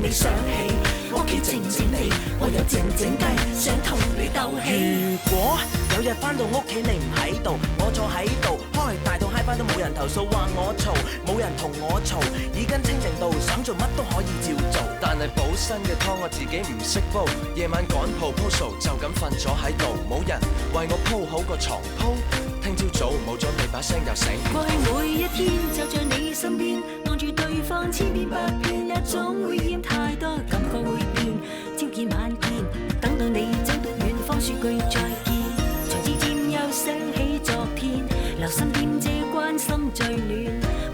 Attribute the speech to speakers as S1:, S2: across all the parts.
S1: 你想起屋企靜靜地，我又靜靜雞想同你鬥氣。如果有日返到屋企你唔喺度，我坐喺度開大到嗨翻都冇人投訴話我嘈，冇人同我嘈，耳根清靜到想做乜都可以照做。但係補身嘅湯我自己唔識煲，夜晚趕 proposal 就咁瞓咗喺度，冇人為我鋪好個床鋪。聽朝早冇咗你把聲又醒。過去每一天就在你身邊，望住對方千變百變，一種會厭太多感覺會變，朝見晚見，等到你走到遠方說句再見，才漸漸又想起昨天，留心點這關心最暖，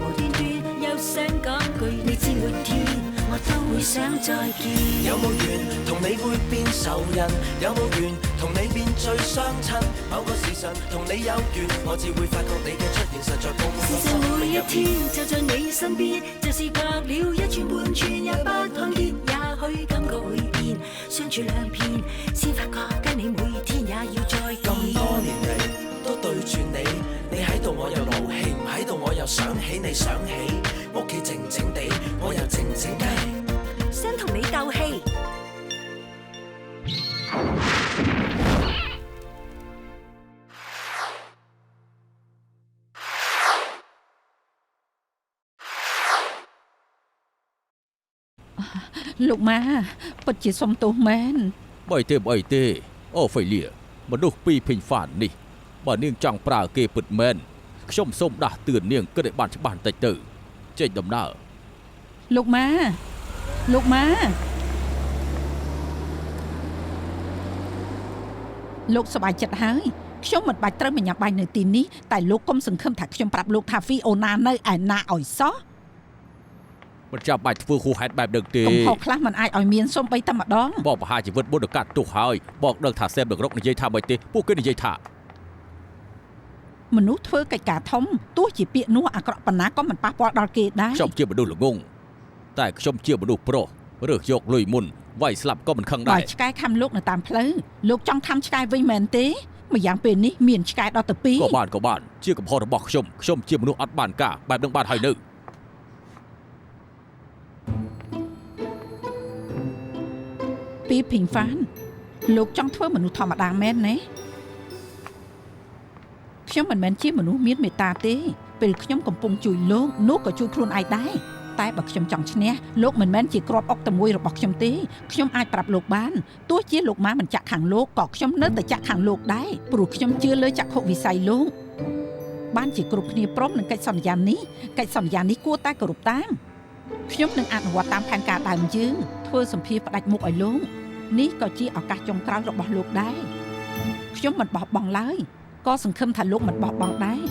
S1: 無端端又想講句你知每天我都會想再見。有冇緣同你會變仇人？有冇緣同你變最相親？某個時辰同你有緣，我只會發覺你嘅出現實在高過我生命每一天就在你身邊，就是隔了一寸半寸也不看見，也許感覺會變，相處兩遍先發覺跟你每天也要再見。咁多年嚟都對住你，你喺度我又勞氣，唔喺度我又想起你想起，屋企靜靜地我又靜靜雞想同你鬥氣。
S2: លោកម៉ាពិតជាសុំទោសមែន
S3: បើទេអូហ្វេលៀមនុស្សពីរភេញហ្វាននេះបើនាងចង់ប្រើគេពិតមែនខ្ញុំសូមដាស់តឿននាងគិតឲ្យបានច្បាស់បន្តិចទៅចេញដំណើរ
S2: លោកម៉ាលោកសប្បាយចិត្តហើយខ្ញុំមិនបាច់ត្រូវមកញ៉ាំបាយនៅទីនេះតែលោកកុំសង្ឃឹមថាខ្ញុំប្រាប់លោកថាហ្វីអូណានៅឯណាឲ្យសោះ
S3: មិនចាំបាច់ធ្វើហួសហេតុបែបនេះទេ
S2: កំហុសខ្លះមិនអាចឲ្យមានសូម្បីតែម្ដង
S3: បងប្រហាជីវិតបុណ្យកាត់ទុះហើយបងដឹងថាសេមដឹករកនិយាយថាមិនទេពួកគេនិយាយថា
S2: មនុស្សធ្វើកិច្ចការធំទោះជាពាក្យនោះអាក្រក់ប៉ុណ្ណាក៏មិនប៉ះពាល់ដល់គេដែរ
S3: ខ្ញុំជាមនុស្សល្ងងតែខ្ញុំជាមនុស្សប្រុសរើសយកលុយមុនវាយស្លាប់ក៏មិនខឹងដែរ
S2: បើឆ្កែខំលោកនៅតាមផ្លូវលោកចង់ខំឆ្កែវិញមែនទេម្យ៉ាងពេលនេះមានឆ្កែដល់ទៅ2
S3: ក៏បានជាកំហុសរបស់ខ្ញុំជាមនុស្សអត់បានការបែបនឹងបានហើយនៅ
S2: ពីភីងហ្វានលោកចង់ធ្វើមនុស្សធម្មតាមែនណាខ្ញុំមិនមែនជាមនុស្សមានមេត្តាទេពេលខ្ញុំកំពុងជួយលោកនោះក៏ជួយខ្លួនឯងដែរតែបើខ្ញុំចង់ឈ្នះលោកមិនមែនជាគ្រាប់អុកតែមួយរបស់ខ្ញុំទេខ្ញុំអាចប្រាប់លោកបានទោះជាលោកម៉ាមិនចាក់ខាងលោកក៏ខ្ញុំនៅតែចាក់ខាងលោកដែរព្រោះខ្ញុំជឿលើចក្ខុវិស័យលោកបានជាគ្រប់គ្នាព្រមនឹងកិច្ចសន្យានេះគួរតែគោរពតាមខ្ញុំនឹងអនុវត្តតាមផែនការដើមយើងធ្វើសម្ភារផ្ដាច់មុខឲ្យលោកនេះក៏ជាឱកាសចុងក្រោយរបស់លោកដែរខ្ញុំមិនបោះបង់ឡើយក៏សង្ឃឹមថាលោកមិនបោះបង់ដែរ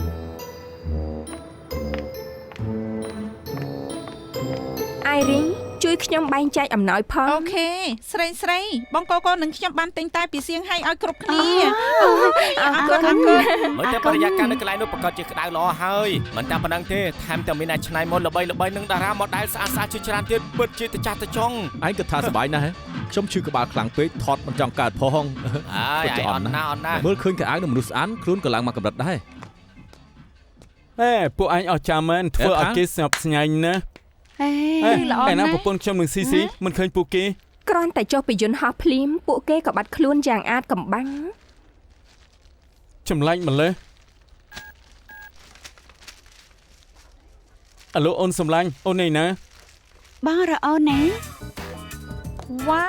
S4: អៃរីងជួយខ្ញុំបែងចែកអំណោយផង
S2: អូខេស្រីបងកូននឹងខ្ញុំបានទិញតែពីសៀងហៃឲ្យគ្រប់គ្នា
S4: អរគុណ
S5: មើលទៅបរិយាកាសនៅកន្លែងនោះប្រកាសជាក្តៅល្អហើយមិនតែប៉ុណ្្នឹងទេថែមទាំងមានអ្នកច្នៃម៉ូដល្បីៗនឹងតារាម៉ូដែលស្អាតជាច្រើនទៀតពិតជាទៅចាស់ទៅចង់
S3: ឯងគិតថាសប្បាយណាស់ខ្ញុំឈឺក្បាលខ្លាំងពេកថតមិនចង់កើតផង
S5: ពិតជាអន់ណាស់
S3: មើលឃើញកៅអៅនឹងមនុស្សស្អាតខ្លួនក៏ឡើងមកកម្រិតដែរ
S6: ពួកឯងអស់ចាមែនធ្វើឲ្យគេស្ញប់ស្ញែងណា
S4: ល្អណាស់
S6: ឯណាប្រពន្ធខ្ញុំនឹងស៊ីមិនឃើញពួកគេ
S4: គ្រាន់តែចុះពីយន្តហោះភ្លាមពួកគេក៏បាត់ខ្លួនយ៉ាងអាតកំបាំង
S6: ចម្លែកម្លេះអាឡូអូនសម្លាញ់អូននេះណា
S7: បងរអូនណា
S2: វ៉ា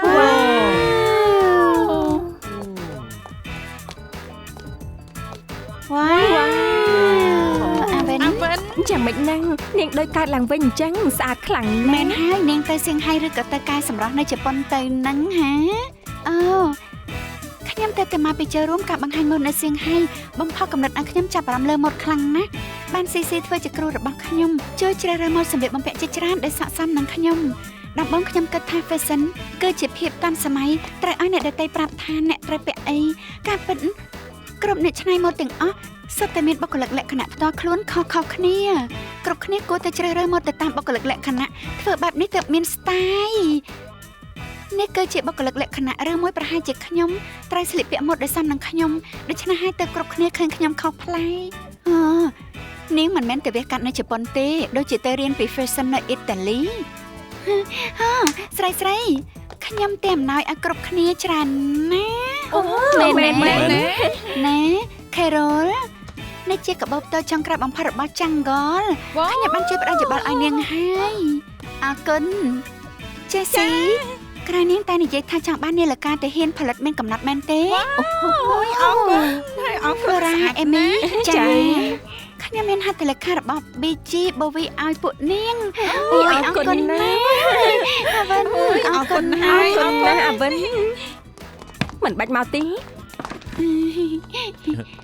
S4: ចាំមិនណាំងនាងដូចកើតឡើងវិញអញ្ចឹងស្អាតខ្លាំង
S7: មែនហើយនាងទៅសៀងហៃឬក៏ទៅកែសម្រស់នៅជប៉ុនទៅហ្នឹងហាអូខ្ញុំទៅតែមកពីចូលរួមការបង្ហាញម៉ូដនៅសៀងហៃបំផុសកំណត់ឲ្យខ្ញុំចាប់អារម្មណ៍លើម៉ូដខ្លាំងណាស់បានស៊ីធ្វើជាគ្រូរបស់ខ្ញុំជួយជ្រើសរើសម៉ូដសម្លៀកបំពាក់ជាច្រើនដែលស័ក្តិសមនឹងខ្ញុំដំបូងខ្ញុំគិតថា fashion គឺជាភាពតាមសម័យត្រូវឲ្យអ្នកដទៃប្រាប់ថាអ្នកត្រូវពាក់អីការពិតគ្រប់អ្នកច្នៃម៉ូដទាំងអស់សុទ្ធតែមានបុគ្គលិកលក្ខណៈផ្ទាល់ខ្លួនខុសៗគ្នាគ្រប់គ្នាគួរតែជ្រើសរើសម៉ូដទៅតាមបុគ្គលិកលក្ខណៈធ្វើបែបនេះទើបមាន style នេះគឺជាបុគ្គលិកលក្ខណៈឬមួយប្រហែលជាខ្ញុំត្រូវស្លៀកពាក់ម៉ូដដែលសមនឹងខ្ញុំដូច្នេះហើយទើបគ្រប់គ្នាឃើញខ្ញុំខុសប្លែកនាងមិនមែនទៅវះកាត់នៅជប៉ុនទេដូចជាទៅរៀនពី fashion នៅអ៊ីតាលី ស្រីខ្ញុំតែអំណោយឲ្យគ្រប់គ្នាច្រើនណាស់
S4: អូមែន
S7: ណែខេរ៉ូលនេះជាកាបូបតូចចុងក្រោយបំផុតរបស់ចាំងហ្គលខ្ញុំបានជួយផ្ដល់យោបល់ឲ្យនាងហើយអរគុណចេស៊ីក្រោយនាងតែនិយាយថាចង់បាននាឡិកាទៅហ៊ានផលិតមានកំណត់មែនទេអូយអរគុណរ៉ាអេមីចាខ្ញុំមានហត្ថលេខារបស់ BG Bowie ឲ្យពួកនាងអរគុណណាស់អាវិនអរគុណហើយ
S4: អាវិនមិនបាច់មកទេ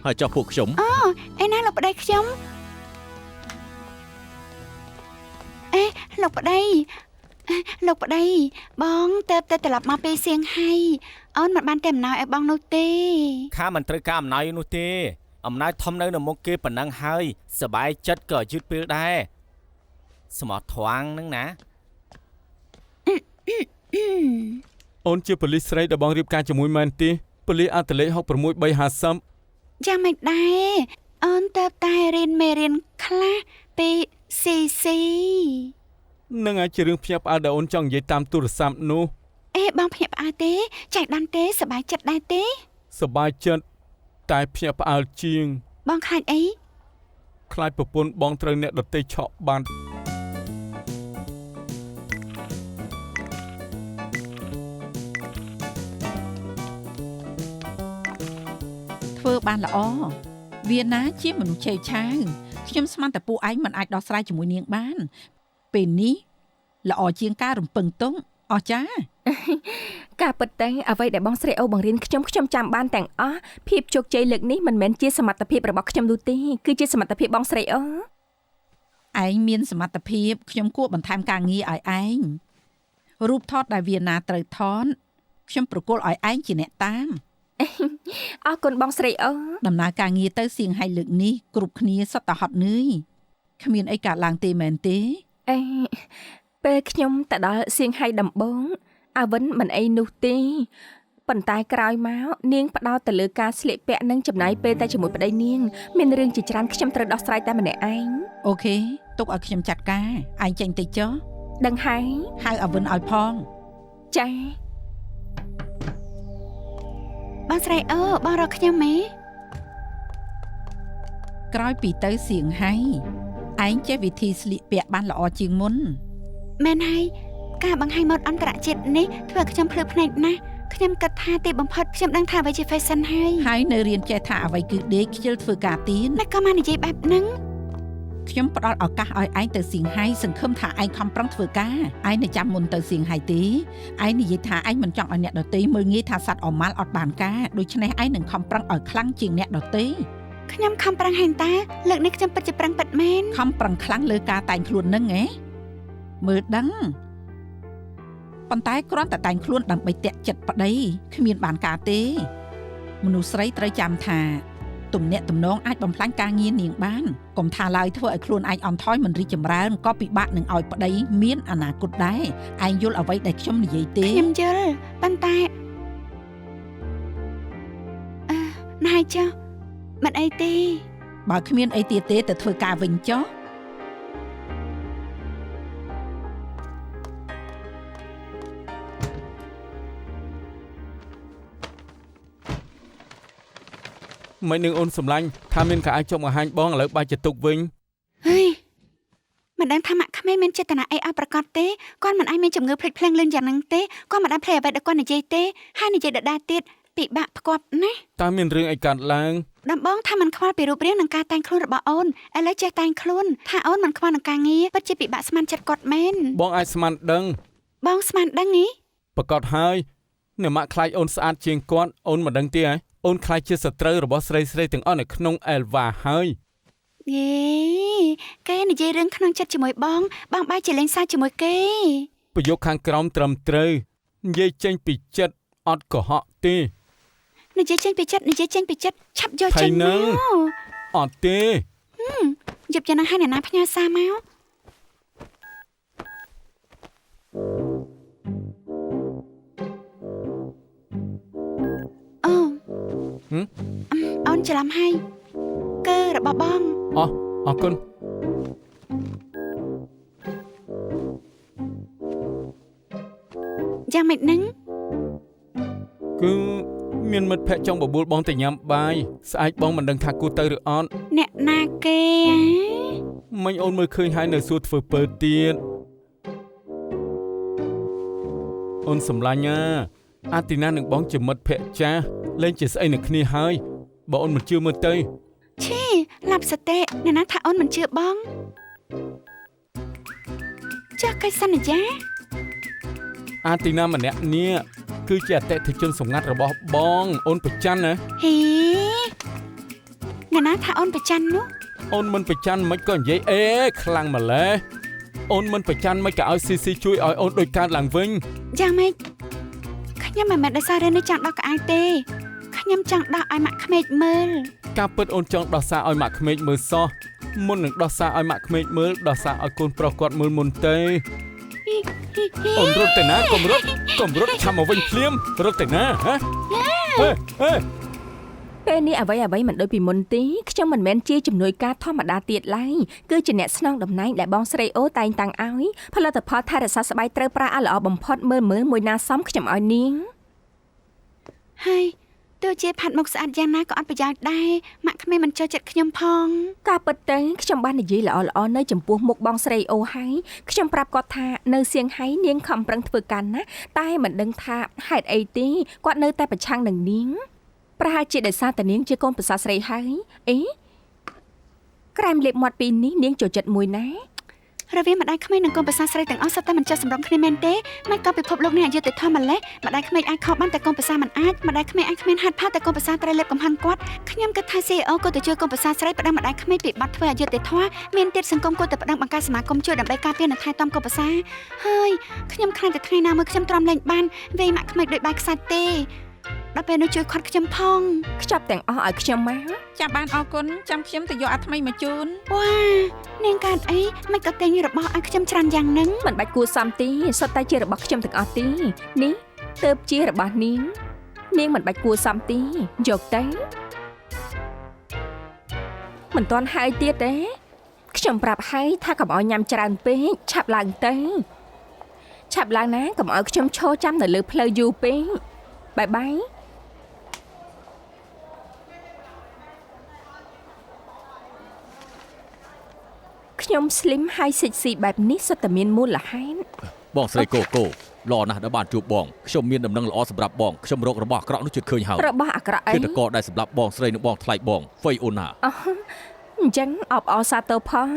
S3: ហើយចុះពួកខ្ញុំ
S7: ឯណាលោកប្តីខ្ញុំលោកប្តីបងទៅត្រឡប់មកពីសៀងហៃអូនមិនបានតែអំណោយឲ្យបងនោះទេ
S5: ខាមិនត្រូវការអំណោយនោះទេអំណោយធំនៅមុខគេប៉ុណ្ណឹងហើយសบายចិត្តក៏យឺតពេលដែរស្មោះថ្វាំងហ្នឹងណា
S6: អូនជាប៉ូលីសស្រីដែលបងរៀបការជាមួយមែនទេប៉ូលីសអត្តលេខ66350
S7: យ៉ាងមិនដែរអូនទៅតែរៀនមេរៀនខ្លះពី CC
S6: នឹងអាចជារឿងភ្ញាក់ផ្អើលដែលអូនចង់និយាយតាមទូរស័ព្ទនោះ
S7: បងភ្ញាក់ផ្អើលទេចៃដន្យទេសប្បាយចិត្តដែរទេ
S6: សប្បាយចិត្តតែភ្ញាក់ផ្អើលជាង
S7: បងខ្លាចអី
S6: ខ្លាចប្រពន្ធបងត្រូវអ្នកដទៃឆក់បាត់
S2: ធ្វើបានល្អវាណាជាមនុស្សឆេវឆាវខ្ញុំស្មានតែពួកឯងមិនអាចដោះស្រាយជាមួយនាងបានពេលនេះល្អជាងការរំពឹងទុកអស្ចារ្យ
S4: ការពិតតែអ្វីដែលបងស្រីអូបង្រៀនខ្ញុំចាំបានទាំងអស់ភាពជោគជ័យលើកនេះមិនមែនជាសមត្ថភាពរបស់ខ្ញុំនោះទេគឺជាសមត្ថភាពបងស្រីអូ
S2: ឯងមានសមត្ថភាពខ្ញុំគួរបន្ថែមការងារឲ្យឯងរូបថតដែលវាណាត្រូវថតខ្ញុំប្រគល់ឲ្យឯងជាអ្នកតាម
S4: អរគុណបងស្រីអូ
S2: ដំណើរការងារទៅសៀងហៃលើកនេះគ្រប់គ្នាសុទ្ធតែហត់នឿយគ្មានអីកើតឡើងទេមែនទេ
S4: ពេលខ្ញុំទៅដល់សៀងហៃដំបងអាវិនមិនអីនោះទេប៉ុន្តែក្រោយមកនាងផ្ដោតទៅលើការស្លៀកពាក់និងចំណាយពេលតែជាមួយប្តីនាងមានរឿងជាច្រើនខ្ញុំត្រូវដោះស្រាយតែម្នាក់ឯង
S2: អូខេទុកឲ្យខ្ញុំចាត់ការឯងចេញទៅចុះ
S4: ដឹងហើយ
S2: ហៅអាវិនឲ្យផង
S4: ចា
S7: បងស្រីអូបងរកខ្ញុំទេ
S2: ក្រោយពីទៅសៀងហៃឯងចេះវិធីស្លៀកពាក់បានល្អជាងមុន
S7: មែនហើយការបង្ហាញម៉ូដអន្តរជាតិនេះធ្វើឲ្យខ្ញុំភ្លឺភ្នែកណាស់ខ្ញុំគិតថាទីបំផុតខ្ញុំដឹងថាអ្វីជា fashion ហើយ
S2: ហើយនៅរៀនចេះថាអ្វីគឺដេកខ្ជិលធ្វើការទៀន
S7: មិនក៏មកនិយាយបែបហ្នឹង
S2: ខ្ញុំផ្ដល់ឱកាសឲ្យឯងទៅសៀងហៃសង្ឃឹមថាឯងខំប្រឹងធ្វើការឯងនៅចាំមុនទៅសៀងហៃទេឯងនិយាយថាឯងមិនចង់ឲ្យអ្នកដទៃមើលងាយថាសត្វអមាល់អត់បានការដូច្នេះឯងនឹងខំប្រឹងឲ្យខ្លាំងជាងអ្នកដទៃ
S7: ខ្ញុំខំប្រឹងហែងតាលើកនេះខ្ញុំពិតជាប្រឹងពិតមែន
S2: ខំប្រឹងខ្លាំងលើការតែងខ្លួននឹងហ៎មើលដឹងប៉ុន្តែគ្រាន់តែតែងខ្លួនដើម្បីតាក់ចិត្តប្តីគ្មានបានការទេមនុស្សស្រីត្រូវចាំថាទំនាក់ទំនងអាចបំផ្លាញការងារនាងបានកុំថាឡើយធ្វើឲ្យខ្លួនឯងអន់ថយមិនរីកចម្រើនក៏ពិបាកនឹងឲ្យប្តីមានអនាគតដែរឯងយល់អ្វីដែលខ្ញុំនិយាយទេ
S7: ខ្ញុំយល់ប៉ុន្តែណៃចុះមិនអីទេ
S2: បើគ្មានអីទៀតទេទៅធ្វើការវិញចុះ
S6: មិននឹងអូនសម្លាញ់ថាមានការអាចចុកបង្ហាញបងឥឡូវបែរជាទុកវិញ
S7: ហេមិនដឹងថាម៉ាក់ក្មេងមានចេតនាអីឲ្យប្រកាសទេគាត់មិនអាចមានជំងឺភ្លេចភ្លាំងលឿនយ៉ាងហ្នឹងទេគាត់មិនអាចភ្លេចអ្វីដែលគាត់និយាយទេហើយនិយាយដដែលទៀតពិបាកផ្គប់ណាស់
S6: តើមានរឿងអីកើតឡើង
S7: ដំបងថាមិនខ្វល់ពីរូបរាងនិងការតែងខ្លួនរបស់អូនឥឡូវចេះតែងខ្លួនថាអូនមិនខ្វល់នឹងការងារពិតជាពិបាកស្មានចិត្តគាត់មែន
S6: បងអាចស្មានដឹង
S7: បងស្មានដឹងហី
S6: ប្រកាសហើយអ្នកម៉ាក់ខ្លាចអូនស្អាតជាងគាត់អូនមិនដឹងទេហ៎អូនខ្លាចជាសត្រូវរបស់ស្រីទាំងអស់នៅក្នុងអែលវ៉ាហើយ
S7: យេគេនិយាយរឿងក្នុងចិត្តជាមួយបងបែរជាលេងសើចជាមួយគេ
S6: ប្រយោគខាងក្រោមត្រឹមត្រូវនិយាយចេញពីចិត្តអត់កុហកទេ
S7: និយាយចេញពីចិត្តឆាប់យកចេញមក
S6: អត់ទេ
S7: យប់យ៉ាងណាហើយអ្នកណាផ្ញើសារមកអូនច្រឡំហើយគឺរបស់បង
S6: អរគុណ
S7: យ៉ាងម៉េចហ្នឹង
S6: គឺមានមិត្តភក្តិចង់បបួលបងទៅញ៉ាំបាយស្អែកបងមិនដឹងថាគួរទៅឬអត់
S7: អ្នកណាគេហ៎
S6: មិញអូនមើលឃើញហើយនៅសួរធ្វើពើទៀតអូនសម្លាញ់អាទីណានឹងបងជាមិត្តភក្តិចាស់លែងជាស្អីនឹងគ្នាហើយបើអូនមិនជឿមើលទៅ
S7: ឈីឡាប់សតេអ្នកណាថាអូនមិនជឿបងចាស់កិច្ចសន្យា
S6: អាទីណាម្នាក់នេះគឺជាអតិថិជនសម្ងាត់របស់បងអូនប្រច័ណ្ឌណា
S7: ហេអ្នកណាថាអូនប្រច័ណ្ឌនោះ
S6: អូនមិនប្រច័ណ្ឌមិនក៏និយាយអេខ្លាំងម្ល៉េះអូនមិនប្រច័ណ្ឌមិនក៏ឲ្យស៊ីស៊ីជួយឲ្យអូនដូចកើតឡើងវិញ
S7: យ៉ាងម៉េចខ្ញុំមិនមែនដោយសាររឿងនេះចង់ដោះក្អែកទេខ្ញុំចង់ដោះឲ្យម៉ាក់ក្មេកមើល
S6: ការពិតអូនចង់ដោះសារឲ្យម៉ាក់ក្មេកមើលសោះមុននឹងដោះសារឲ្យម៉ាក់ក្មេកមើលដោះសារឲ្យកូនប្រុសគាត់មើលមុនទេអូនរត់ទៅណាកុំរត់ឆាំមកវិញភ្លាមរត់ទៅណាហ៎ហេ
S4: ពេលនេះអ្វីមិនដូចពីមុនទេខ្ញុំមិនមែនជាជំនួយការធម្មតាទៀតឡើយគឺជាអ្នកស្នងតំណែងដែលបងស្រីអូតែងតាំងឲ្យផលិតផលថែរក្សាស្បែកត្រូវប្រើឲ្យល្អបំផុតមើលមួយណាសមខ្ញុំឲ្យនាង
S7: ហើយទោះជាផាត់មុខស្អាតយ៉ាងណាក៏អត់ប្រយោជន៍ដែរម៉ាក់ក្មេកមិនចូលចិត្តខ្ញុំផង
S4: ការពិតទៅខ្ញុំបាននិយាយល្អៗនៅចំពោះមុខបងស្រីអូហើយខ្ញុំប្រាប់គាត់ថានៅសៀងហៃនាងខំប្រឹងធ្វើការណាតែមិនដឹងថាហេតុអីទេគាត់នៅតែប្រឆាំងនឹងនាងប្រហែលជាដោយសារតែនាងជាកូនប្រសាស្រីហើយអេក្រែមលេបមាត់ពីនេះនាងចូលចិត្តមួយណា
S7: រវាងម្ដាយក្មេកនិងកូនប្រសាស្រីទាំងអស់សុទ្ធតែមិនចុះសម្រុងគ្នាមែនទេមិនក៏ពិភពលោកនេះអយុត្តិធម៌ម្ល៉េះម្ដាយក្មេកអាចខកបានតែកូនប្រសាមិនអាចម្ដាយក្មេកអាចគ្មានហាត់ផាត់តែកូនប្រសាត្រូវលេបកំហឹងគាត់ខ្ញុំគិតថា CEO ក៏ទៅជួយកូនប្រសាស្រីប្តឹងម្ដាយក្មេកពីបទធ្វើអយុត្តិធម៌មានទៀតសង្គមគួរតែប្តឹងបង្កើតសមាគមជួយដើម្បីការពារនិងថែទាំកូនប្រសាហើយខ្ញុំខ្លាចតែថ្ងៃណាមួយខ្ញុំទ្រាំលែងបានវាយម៉ាក់ក្មេកដូចបាយខ្សាច់ទេដល់ពេលនោះជួយខាត់ខ្ញុំផង
S4: ខ្ចប់ទាំងអស់ឲ្យខ្ញុំមក
S2: ចាំបានអរគុណចាំខ្ញុំទៅយកអាថ្មីមកជូន
S7: វ៉ានាងកាត់អីមិនក៏ទិញរបស់ឲ្យខ្ញុំច្រើនយ៉ាងហ្នឹង
S4: មិនបាច់គួរសមទេសុទ្ធតែជារបស់ខ្ញុំទាំងអស់ទេនេះទៅជារបស់នាងមិនបាច់គួរសមទេយកទៅមិនទាន់ហើយទៀតទេខ្ញុំប្រាប់ហើយថាកុំឲ្យញ៉ាំច្រើនពេកឆាប់ឡើងទៅឆាប់ឡើងណាកុំឲ្យខ្ញុំឈរចាំនៅលើផ្លូវយូរពេកបាយបាយខ្ញុំ slim ហើយ sexy បែបនេះសុទ្ធតែមានមូលហេតុ
S3: បងស្រីកូកូល្អណាស់ដែលបានជួបបងខ្ញុំមានដំណឹងល្អសម្រាប់បងខ្ញុំរករបស់អាក្រក់នោះជិតឃើញហើយ
S4: របស់អាក្រក់អី
S3: គឺតកដែលសម្រាប់បងស្រីនិងបងថ្លៃបងហ្វៃអូនណា
S4: អញ្ចឹងអបអរសាទរផង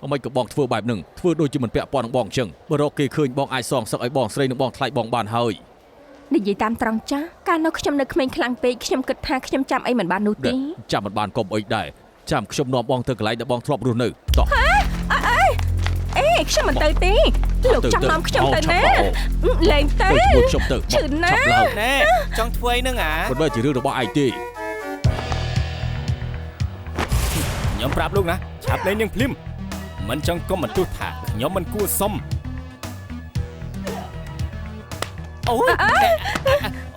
S3: អ្ហ្មិចក៏បងធ្វើបែបហ្នឹងធ្វើដូចជាមិនពាក់ព័ន្ធនឹងបងអញ្ចឹងបើរកគេឃើញបងអាចសងសឹកឲ្យបងស្រីនិងបងថ្លៃបងបានហើយ
S4: និយាយតាមត្រង់ចាស់កាលនោះខ្ញុំនៅក្មេងខ្លាំងពេកខ្ញុំគិតថាខ្ញុំចាំអីមិនបាននោះទេ
S3: ចាំមិនបានកុំអីដែរចាំខ្ញុំនាំបងទៅកន្លែងដែលបងធ្លាប់រស់នៅតោះ
S4: អេខ្ញុំមិនទៅទេលោកចង់នាំខ្ញុំទៅណាលេងទៅ
S3: ជួយខ្ញុំទៅ
S4: ឈឺណាស់
S5: ណែចង់ធ្វើអីហ្នឹងអា
S3: មិនមែនជារឿងរបស់ឯងទេ
S5: ខ្ញុំប្រាប់លោកណាឆាប់លេងនឹងភ្លាមមិនចង់កុំបន្ទោសថាខ្ញុំមិនគួរសម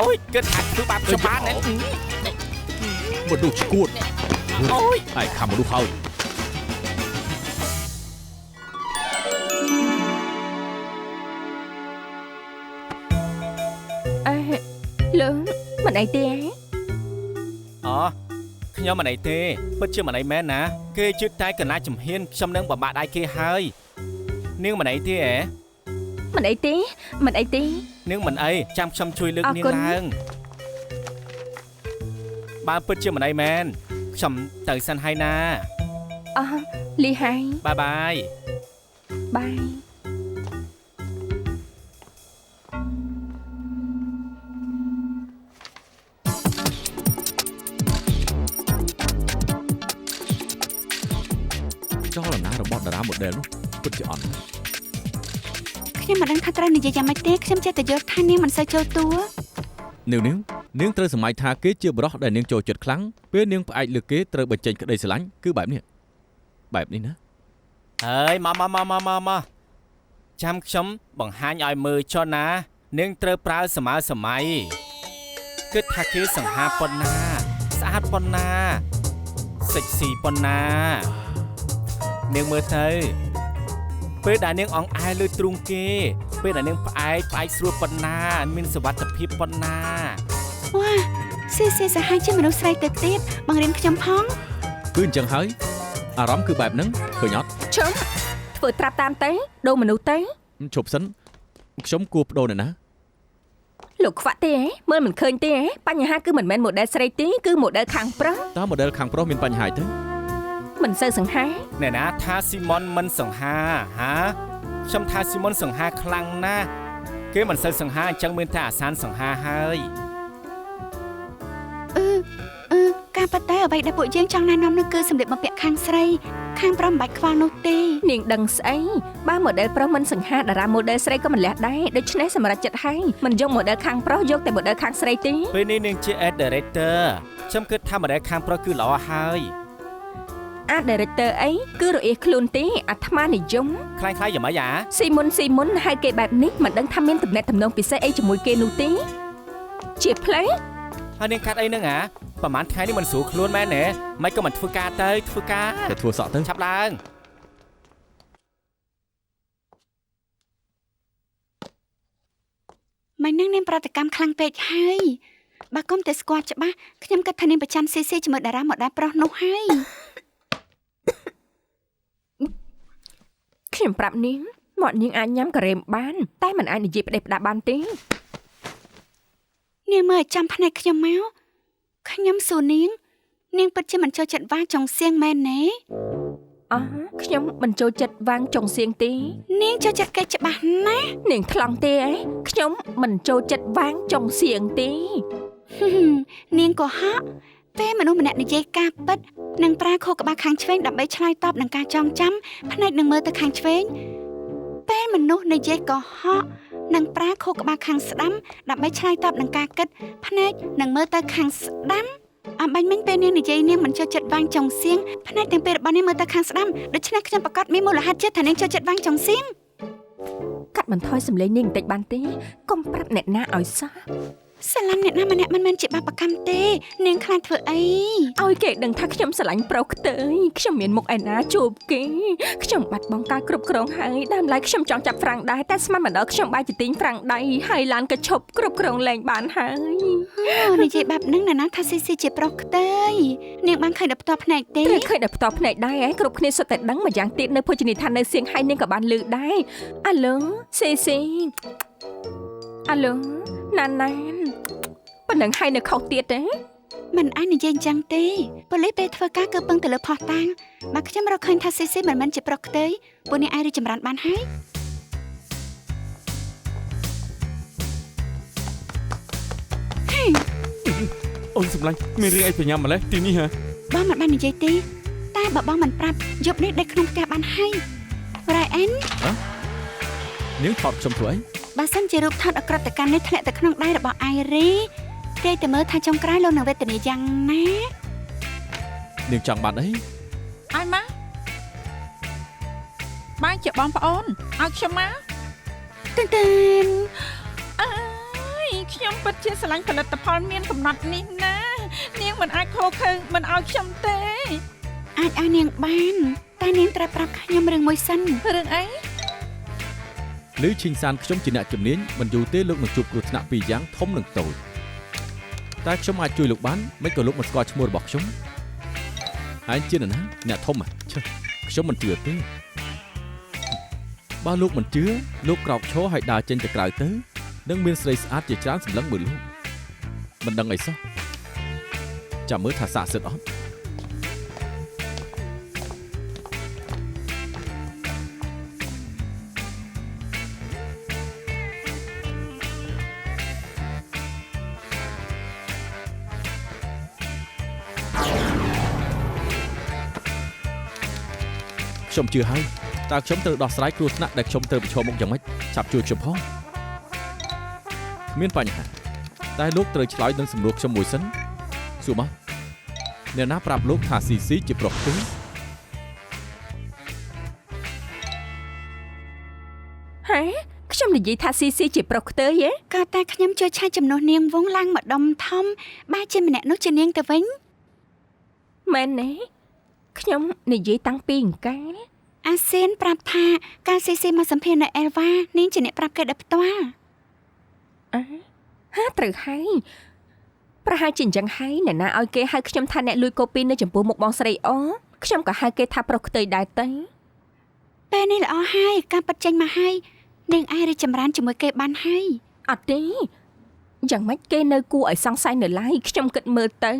S5: អូយគិតថាធ្វើបាបខ្ញុំបានណា
S3: មនុស្សឈួតអូយឯងខំមនុស្សហើយ
S4: លើមិនអីទេ
S5: ខ្ញុំមិនអីទេពិតជាមិនអីមែនណាគេជឿតែកណាចំហៀនខ្ញុំនឹងបបាក់ដៃគេហើយនាងមិនអីទេហ៎
S4: មិនអីទេមិនអីទេ
S5: នាងមិនអីចាំខ្ញុំជួយលើកនាងឡើងបើពិតជាមិនអីមែនខ្ញុំទៅសិនហើយណា
S4: លីហើយ
S5: បាយបាយ
S4: បាយ
S3: ចលនារបស់តារាម៉ូដែលនោះពិតជាអន់
S7: ខ្ញុំមិនដឹងថាត្រូវនិយាយយ៉ាងម៉េចទេខ្ញុំចេះតែយល់ថានាងមិនសូវចូលតួ
S3: នាងត្រូវសម័យថាគេជាបរិះដែលនាងចូលចិត្តខ្លាំងពេលនាងផ្អែកលើគេត្រូវបញ្ចេញក្តីស្រឡាញ់គឺបែបនេះណា
S5: ហើយមកចាំខ្ញុំបង្ហាញឲ្យមើលចុះណានាងត្រូវប្រើសម័យគិតថាគេសង្ហាប៉ុណ្ណាស្អាតប៉ុណ្ណាសិចស៊ីប៉ុណ្ណានាងមើលទៅពេលដែលនាងអង្អែលលើទ្រូងគេ ពេលដែលនាងផ្អែកស្រួលប៉ុណ្ណាមានសុវត្ថិភាពប៉ុណ្ណា
S7: វ៉ាស៊ីស៊ីសាហាយជាមនុស្សស្រីទៅទៀតបង្រៀនខ្ញុំផង
S3: គឺអញ្ចឹងហើយអារម្មណ៍គឺបែបហ្នឹងឃើញអត់
S4: ឈប់ធ្វើត្រាប់តាមទៅដូរមនុស្សទៅ
S3: ឈប់សិនខ្ញុំគួរបដូរនៅណា
S4: លោកខ្វាក់ទេហ៎មើលមិនឃើញទេហ៎បញ្ហាគឺមិនមែន model ស្រីទេគឺ model ខាងប្រុស
S3: តើ model ខាងប្រុសមានបញ្ហាអីទៅ
S4: មិនសូវសង្ហា
S5: អ្នកណាថាស៊ីម៉ុនមិនសង្ហាហាខ្ញុំថាស៊ីម៉ុនសង្ហាខ្លាំងណាស់គេមិនសូវសង្ហាអញ្ចឹងមានតែអាសានសង្ហាហើយ
S7: ការប៉តែអ្វីដែលពួកយើងចង់ណែនាំនោះគឺសម្លៀកបំពាក់ខាងស្រីខាងប្រុសមិនបាច់ខ្វល់នោះទេ
S4: នាងដឹងស្អីបើ model ប្រុសមិនសង្ហាតារា model ស្រីក៏មិនលះដែរដូច្នេះសម្រាប់ចិត្តហើយមិនយក model ខាងប្រុសយកតែ model ខាងស្រីទេ
S5: ពេលនេះនាងជា Art Director ខ្ញុំគិតថា model ខាងប្រុសគឺល្អហើយ
S4: Art Director អីគឺរអៀសខ្លួនទេអាត្មានិយម
S5: ខ្លាំងយ៉ាងម៉េចអា
S4: ស៊ីមុនហើយគេបែបនេះមិនដឹងថាមានទំនាក់ទំនងពិសេសអីជាមួយគេនោះទេជាផ្លេ
S5: ហើយនាងកាត់អីហ្នឹងអាប្រហែលថ្ងៃនេះមិនស្រួលខ្លួនមែនទេមិនក៏មិនធ្វើការទៅធ្វើការ
S3: តែធ្វើសក់ទៅ
S5: ឆាប់ឡើង
S7: មិននឹងនាងប្រតិកម្មខ្លាំងពេកហើយបើគុំតែស្គាល់ច្បាស់ខ្ញុំគិតថានាងប្រចាំស៊ីស៊ីជាមួយតារាមកដែរប្រុសនោះហើយ
S4: ខ្ញុំប្រាប់នាងមកនាងអាចញ៉ាំការ៉េមបានតែមិនអាចនិយាយផ្ដេសផ្ដាស់បានទេ
S7: នាងមើលចាំភ្នែកខ្ញុំមកខ្ញុំសួរនាងពិតជាមិនចូលចិត្តវាងចុងសៀងមែនទេ
S4: អើខ្ញុំមិនចូលចិត្តវាងចុងសៀងទេ
S7: នាងចូលចិត្តគេច្បាស់ណាស់
S4: នាងថ្លង់ទេអីខ្ញុំមិនចូលចិត្តវាងចុងសៀងទេ
S7: នាងក៏ហក់ពេលមនុស្សម្នាក់និយាយការពិតនឹងប្រើខួរក្បាលខាងឆ្វេងដើម្បីឆ្លើយតបនឹងការចងចាំភ្នែកនឹងមើលទៅខាងឆ្វេងពេលមនុស្សនិយាយកុហកនឹងប្រើខួរក្បាលខាងស្ដាំដើម្បីឆ្លើយតបនឹងការគិតភ្នែកនឹងមើលទៅខាងស្ដាំអំបញ្ញមិញពេលនាងនិយាយនាងមិនចូលចិត្តវាងចុងសៀងភ្នែកទាំងពីររបស់នាងមើលទៅខាងស្ដាំដូច្នេះខ្ញុំប្រកាសមានមូលហេតុជាថានាងចូលចិត្តវាងចុងសៀង
S4: កាត់បន្ថយសម្លេងនាងបន្តិចបានទេកុំប្រាប់អ្នកណាឲ្យសោះ
S7: ស្រឡាញ់អ្នកណាម្នាក់មិនមែនជាបាបកម្មទេនាងខ្លាចធ្វើអី
S4: ឲ្យគេដឹងថាខ្ញុំស្រឡាញ់ប្រុសខ្ទើយខ្ញុំមានមុខឯណាជួបគេខ្ញុំបាត់បង់ការគ្រប់គ្រងហើយដើមឡើយខ្ញុំចង់ចាប់ហ្វ្រាំងដែរតែស្មានមិនដល់ខ្ញុំបាយជាទីងហ្វ្រាំងដៃហើយឡានក៏ឈប់គ្រប់គ្រងលែងបានហើយ
S7: និយាយបែបហ្នឹងណាថាស៊ីស៊ីជាប្រុសខ្ទើយនាងបានឃើញដល់ផ្ទាល់ភ្នែកទេ
S4: ត្រូវឃើញដល់ផ្ទាល់ភ្នែកដែរឯងគ្រប់គ្នាសុទ្ធតែដឹងម្យ៉ាងទៀតនៅភោជនីយដ្ឋាននៅសៀងហៃនាងក៏បានឮដែរអាឡូស៊ីអាឡូណានប៉ុណ្ណឹងហើយនៅខុសទៀតទេ
S7: មិនអាចនិយាយអញ្ចឹងទេប៉ូលីសពេលធ្វើការគឺពឹងទៅលើផុសតាំងបើខ្ញុំរកឃើញថាស៊ីស៊ីមិនមែនជាប្រុសខ្ទើយពួកនេះអាចរីចម្រើនបានហើយ
S6: អូនសម្លាញ់មានរឿងអីប្រញាប់ម្លេះទីនេះហ៎
S7: បងមិនបាននិយាយទេតែបើបងមិនប្រាប់យប់នេះដេកក្នុងផ្ទះបានហើយរ៉ៃអិន
S3: នាងថតខ្ញុំធ្វើអី
S7: បើសិនជារូបថតអក្រិតកម្មនេះធ្លាក់ទៅក្នុងដៃរបស់អៃរីគេទៅមើលថាចុងក្រោយលោកនឹងវេទនាយ៉ាងណា
S3: នាងចង់បានអី
S2: ឲ្យមកបានជាបងប្អូនឲ្យខ្ញុំមក
S7: ទិនទិន
S2: អើយខ្ញុំពិតជាស្រឡាញ់ផលិតផលមានកំណត់នេះណានាងមិនអាចខកខើមិនឲ្យខ្ញុំទេ
S7: អាចឲ្យនាងបានតែនាងត្រូវប្រាប់ខ្ញុំរឿងមួយសិន
S2: រឿងអី
S3: ឬឈីងសានខ្ញុំជាអ្នកជំនាញមិនយូរទេលោកនឹងជួបគ្រោះថ្នាក់ពីរយ៉ាងធំនិងតូចតែខ្ញុំអាចជួយលោកបានមិនក៏លោកមិនស្គាល់ឈ្មោះរបស់ខ្ញុំហើយជានរណាអ្នកធំឈឹខ្ញុំមិនជឿទេបើលោកមិនជឿលោកក្រោកឈរហើយដើរចេញទៅក្រៅទៅនឹងមានស្រីស្អាតជាច្រើនសម្លឹងមើលលោកមិនដឹងអីសោះចាំមើលថាស័ក្តិសិទ្ធិអត់ខ្ញុំជឿហើយតើខ្ញុំត្រូវដោះស្រាយគ្រោះថ្នាក់ដែលខ្ញុំត្រូវប្រឈមមុខយ៉ាងម៉េចចាប់ជួយខ្ញុំផងមានបញ្ហាតែលោកត្រូវឆ្លើយនឹងសំណួរខ្ញុំមួយសិនសួរមកអ្នកណាប្រាប់លោកថាស៊ីស៊ីជាប្រុសទេ
S4: ហេខ្ញុំនិយាយថាស៊ីស៊ីជាប្រុសខ្ទើយហ៎
S7: ក៏តែខ្ញុំជួយឆាយចំនួននាងវងឡើងម្ដុំធំបែរជាម្នាក់នោះជានាងទៅវិញ
S4: មែនទេខ្ញុំនិយាយតាំងពីអង្ការ
S7: អាស៊ានប្រាប់ថាការស៊ីស៊ីមកសម្ភារនៅអែលវ៉ានាងជាអ្នកប្រាប់គេដោយផ្ទាល់
S4: ហាត្រូវហើយប្រហែលជាអញ្ចឹងហើយអ្នកណាឲ្យគេហៅខ្ញុំថាអ្នកលួយកូពីនៅចំពោះមុខបងស្រីអូខ្ញុំក៏ហៅគេថាប្រុសខ្ទើយដែរទៅ
S7: ពេលនេះល្អហើយការប៉ັດចេញមកហើយនាងអាចរីកចម្រើនជាមួយគេបានហើយ
S4: អត់ទេយ៉ាងម៉េចគេនៅគួរឲ្យសង្ស័យនៅឡើយខ្ញុំគិតមើលទៅ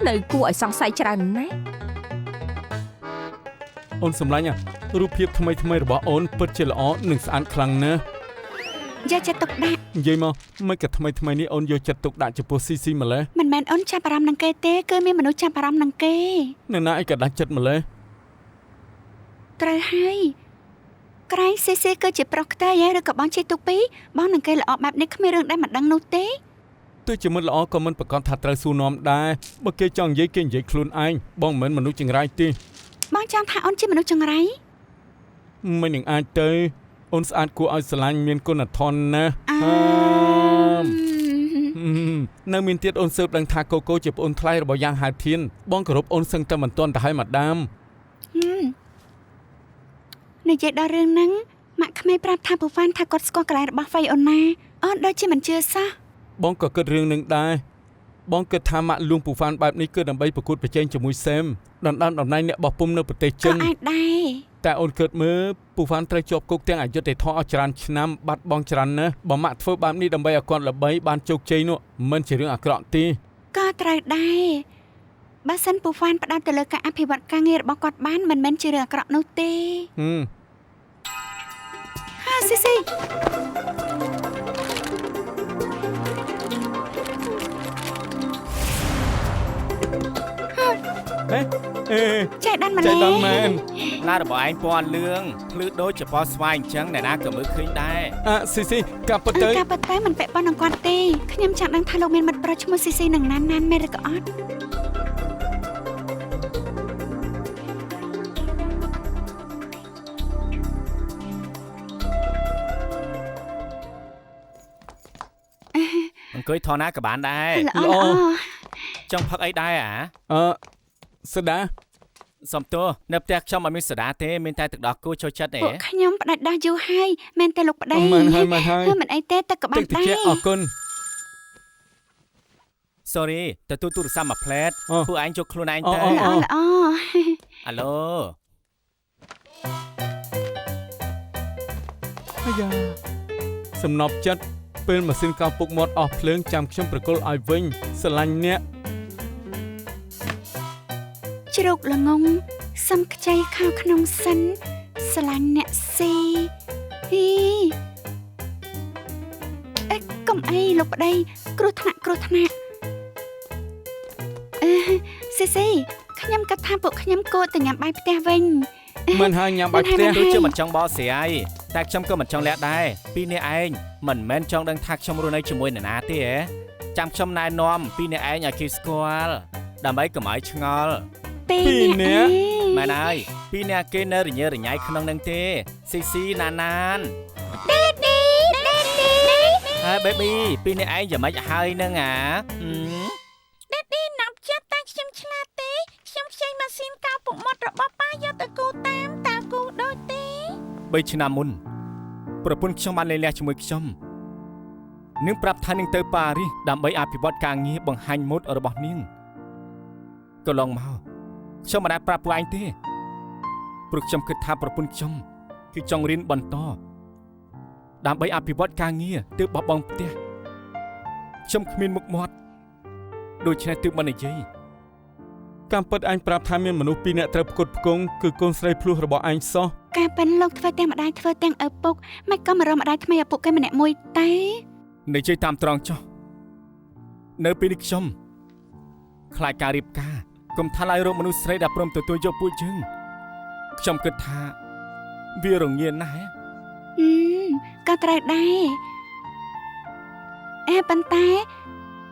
S4: នៅគួរឲ្យសង្ស័យច្រើនណាស់
S6: អូនសម្លាញ់រូបភាពថ្មីរបស់អូនពិតជាល្អនិងស្អាតខ្លាំងណាស់
S7: យកចិត្តទុកដាក់
S6: និយាយមកមិនក៏ថ្មីនេះអូនយកចិត្តទុកដាក់ចំពោះស៊ីស៊ីម្ល៉េះ
S7: មិនមែនអូនចាប់អារម្មណ៍នឹងគេទេគឺមានមនុស្សចាប់អារម្មណ៍នឹងគេ
S6: នៅណាឯក៏ដាច់ចិត្តម្ល៉េះ
S7: ត្រូវហើយក្រែងស៊ីស៊ីគឺជាប្រុសខ្ទើយឬក៏បងជិះទូពីបងនឹងគេល្អបែបនេះគ្មានរឿងដែលមិនដឹងនោះទេ
S6: ទោះជាមិត្តល្អក៏មិនប្រកាសថាត្រូវសួរនាំដែរបើគេចង់និយាយគេនិយាយខ្លួនឯងបងមិនមែនមនុស្សចង្រៃទេ
S7: បងចង់ថាអូនជាមនុស្សចង្រៃ
S6: មិននឹងអាចទៅអូនស្អាតគួរឲ្យស្រឡាញ់មានគុណធម៌ណាស់នៅមានទៀតអូនស៊ើបដឹងថាកូកូជាប្អូនថ្លៃរបស់យ៉ាងហៅធានបងគោរពអូនសឹងតែមិនទាន់ទៅឲ្យម៉ាដាម
S7: និយាយដល់រឿងហ្នឹងម៉ាក់ក្មេងប្រាប់ថាពូហ្វានថាគាត់ស្គាល់កន្លែងរបស់ហ្វៃអូនណាអូនដូចជាមិនជឿសោះ
S6: បងក៏គិតរឿងនឹងដែរបងគិតថាម៉ាក់លួងពូហ្វានបែបនេះគឺដើម្បីប្រកួតប្រជែងជាមួយសេមដណ្ដើមតំណែងអ្នកបោះពុម្ពនៅប្រទេសចិន
S7: ក៏អាចដែរ
S6: តែអូនគិតមើលពូហ្វានត្រូវជាប់គុកទាំងអយុធធម៌អស់ច្រើនឆ្នាំបាត់បង់ច្រើនណាស់បើម៉ាក់ធ្វើបែបនេះដើម្បីឲ្យគាត់ល្បីបានជោគជ័យនោះមិនជារឿងអាក្រក់ទេ
S7: ក៏ត្រូវដែរបើសិនពូហ្វានផ្ដោតទៅលើការអភិវឌ្ឍការងាររបស់គាត់បានមិនមែនជារឿងអាក្រក់នោះទេហាស៊ីស៊ី ចៃដន្យម្លេះ
S5: ឡារបស់ឯងពណ៌លឿងភ្លឺដូចជាពណ៌ស្វាយអញ្ចឹងអ្នកណាក៏មើលឃើញដែរ
S6: ស៊ីស៊ីកាប់ទៅ
S7: ការប៉តែមិនពាក់ព័ន្ធនឹងគាត់ទេខ្ញុំចង់ដឹងថាលោកមានមិត្តប្រុសឈ្មោះស៊ីស៊ីនឹងណានមែនឬក៏អត់
S5: អង្គុយថតណាក៏បានដែរ
S7: ល្អ
S5: ចង់ផឹកអីដែរអា
S6: ស្ដា
S5: សំទោសនៅផ្ទះខ្ញុំអត់មានសូដាទេមានតែទឹកដោះគោចូលចិត្តទេ
S7: ពួកខ្ញុំផ្ដាច់ដោះយូរហើយមែនតែលោកប្តី
S6: មិនហើយ
S7: មិនអីទេទឹកក៏បានដែរ
S6: អរគុណ
S5: Sorry ទទួលទូរស័ព្ទមួយផ្លែតពួកឯងចូលខ្លួនឯងទៅ
S7: ល្អ
S5: អាឡូ
S6: អាយ៉ាសំណប់ចិត្តពេលម៉ាស៊ីនកោសពុកមាត់អស់ភ្លើងចាំខ្ញុំប្រគល់ឲ្យវិញស្រឡាញ់អ្នក
S7: ជ្រូកល្ងងសំខ្ចីខោក្នុងសិនស្រឡាញ់អ្នកស៊ីហ៊ីកុំអីលោកប្តីគ្រោះថ្នាក់ស៊ីស៊ីខ្ញុំគិតថាពួកខ្ញុំគួរទៅញ៉ាំបាយផ្ទះវិញ
S6: មិនហើយញ៉ាំបាយផ្ទះ
S5: ដូចជាមិនចង់បោស្រាយតែខ្ញុំក៏មិនចង់លាក់ដែរពីនេះឯងមិនមែនចង់ដឹងថាខ្ញុំរស់នៅជាមួយនរណាទេហ៎ចាំខ្ញុំណែនាំពីនេះឯងឲ្យគេស្គាល់ដើម្បីកុំឲ្យឆ្ងល់
S7: ពីរនាក់
S5: មែនហើយពីអ្នកគេនៅរញ៉េរញ៉ៃក្នុងនឹងទេស៊ីស៊ីណាណាន ហើយ baby ពីអ្នកឯងយ៉ាងម៉េចហើយនឹងអា
S2: Daddy ណាប់ចិត្តតែខ្ញុំឆ្លាតទេខ្ញុំខ្ចីម៉ាស៊ីនកោសពុកមាត់របស់ប៉ាយកទៅគូតាមតាគូដូចទេ
S5: 3 ឆ្នាំមុនប្រពន្ធខ្ញុំបានលេងលះជាមួយខ្ញុំនាងប្រាប់ថានាងទៅប៉ារីសដើម្បីអភិវឌ្ឍការងារបង្ហាញម៉ូដរបស់នាងក៏ឡងមកខ្ញុំមិនដែលប្រាប់ពួកឯងទេព្រោះខ្ញុំគិតថាប្រពន្ធខ្ញុំគឺចង់រៀនបន្តដើម្បីអភិវឌ្ឍការងារទើបបោះបង់ផ្ទះខ្ញុំគ្មានមុខមាត់ដូច្នេះទើបមិននិយាយ
S6: កម្មពិតឯងប្រាប់ថាមានមនុស្សពីរនាក់ត្រូវផ្គត់ផ្គង់គឺកូនស្រីភ្លោះរបស់ឯងសោះ
S7: ការប៉ិនលោកធ្វើទាំងម្ដាយធ្វើទាំងឪពុកមិនក៏មករកម្ដាយថ្មីឪពុកគេម្នាក់មួយទេ
S5: និយាយតាមត្រង់ចុះនៅពេលនេះខ្ញុំខ្លាចការរៀបការកុំថាឡើយរកមនុស្សស្រីដែលព្រមទទួលយកពួកយើងខ្ញុំគិតថាវារងាណាស់
S7: ក៏ត្រូវដែរប៉ុន្តែ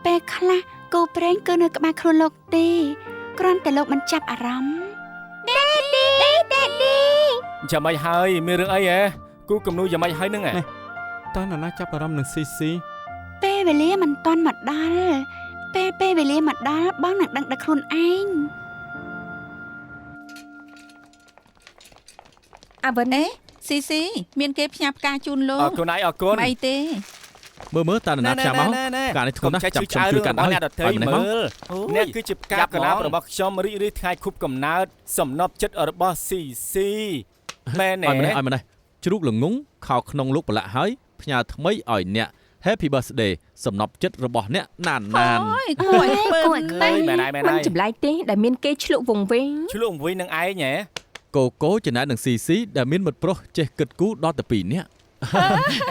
S7: ពេលខ្លះគោព្រេងគឺនៅក្បែរខ្លួនលោកទេគ្រាន់តែលោកមិនចាប់អារម្មណ៍ Daddy
S5: ចាំមិនហើយមានរឿងអីហ៎គូគំនូយ៉ាងម៉េចហើយនឹងហ៎
S6: តើនរណាចាប់អារម្មណ៍នឹងស៊ីស៊ី
S7: ពេលវេលាមិនទាន់មកដល់ពេលវេលាមកដល់បងនឹងដឹងដល់ខ្លួនឯង
S4: អាវិន
S2: អេស៊ីមានគេផ្ញើផ្កាជូនលោក
S5: អរគុណអរគុណ
S2: មិនអីទេ
S3: មើលតើនរណាផ្សាយមកការនេះធ្ងន់ណាស់ចាំខ្ញុំជួយកាន់ហើយ
S5: អ្នកដទៃមើលអ្នកគឺជាផ្កាកណារបស់ខ្ញុំរីករាយថ្ងៃខួបកំណើតសំណប់ចិត្តរបស់ស៊ីស៊ីមែនទេ
S3: ឲ្យម្នេះជ្រូកល្ងងខោក្នុងលោកប្រឡាក់ហើយផ្ញើថ្មីឲ្យអ្នក Happy Birthday សំណប់ចិត្តរបស់អ្នកណាន
S2: អូយគួរឲ្យពើ
S5: មែនហើយ
S4: មិនចម្លែកទេដែលមានគេឆ្លក់វងវិញ
S5: ឆ្លក់វិញនឹងឯងហ៎
S3: កូកូចំណែកនឹង CC ដែលមានមិត្តប្រុសចេះគិតគូរដល់តែ2នាក់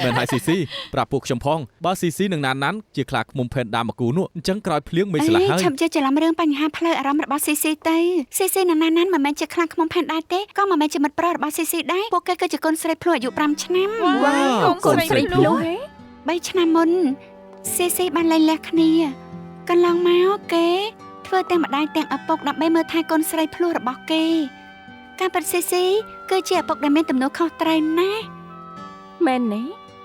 S3: មែនហើយ CC ប្រាប់ពួកខ្ញុំផងបើ CC នឹងណានជាខ្លាឃ្មុំផែនដាមកគូនោះអញ្ចឹងក្រោយភ្លៀងមិនស្លាប់ហើយ
S7: ឆាប់ចេះច្រឡំរឿងបញ្ហាផ្លូវអារម្មណ៍របស់ CC ទៅ CC នឹងណានមិនមែនជាខ្លាំងខ្មុំផែនដែរទេក៏មិនមែនជាមិត្តប្រុសរបស់ CC ដែរពួកគេគឺជាកូនស្រីភ្លោះអាយុ5ឆ្នាំ
S2: កូនស្រីភ្លោះ
S7: 3ឆ្នាំមុន CC បានលែងលះគ្នាកន្លងមកគេធ្វើទាំងម្ដាយទាំងឪពុកដើម្បីមើលថែកូនស្រីភ្លោះរបស់គេការពិត CC គឺជាឪពុកដែលមានទំនួលខុសត្រូវណាស់
S4: មែនទេ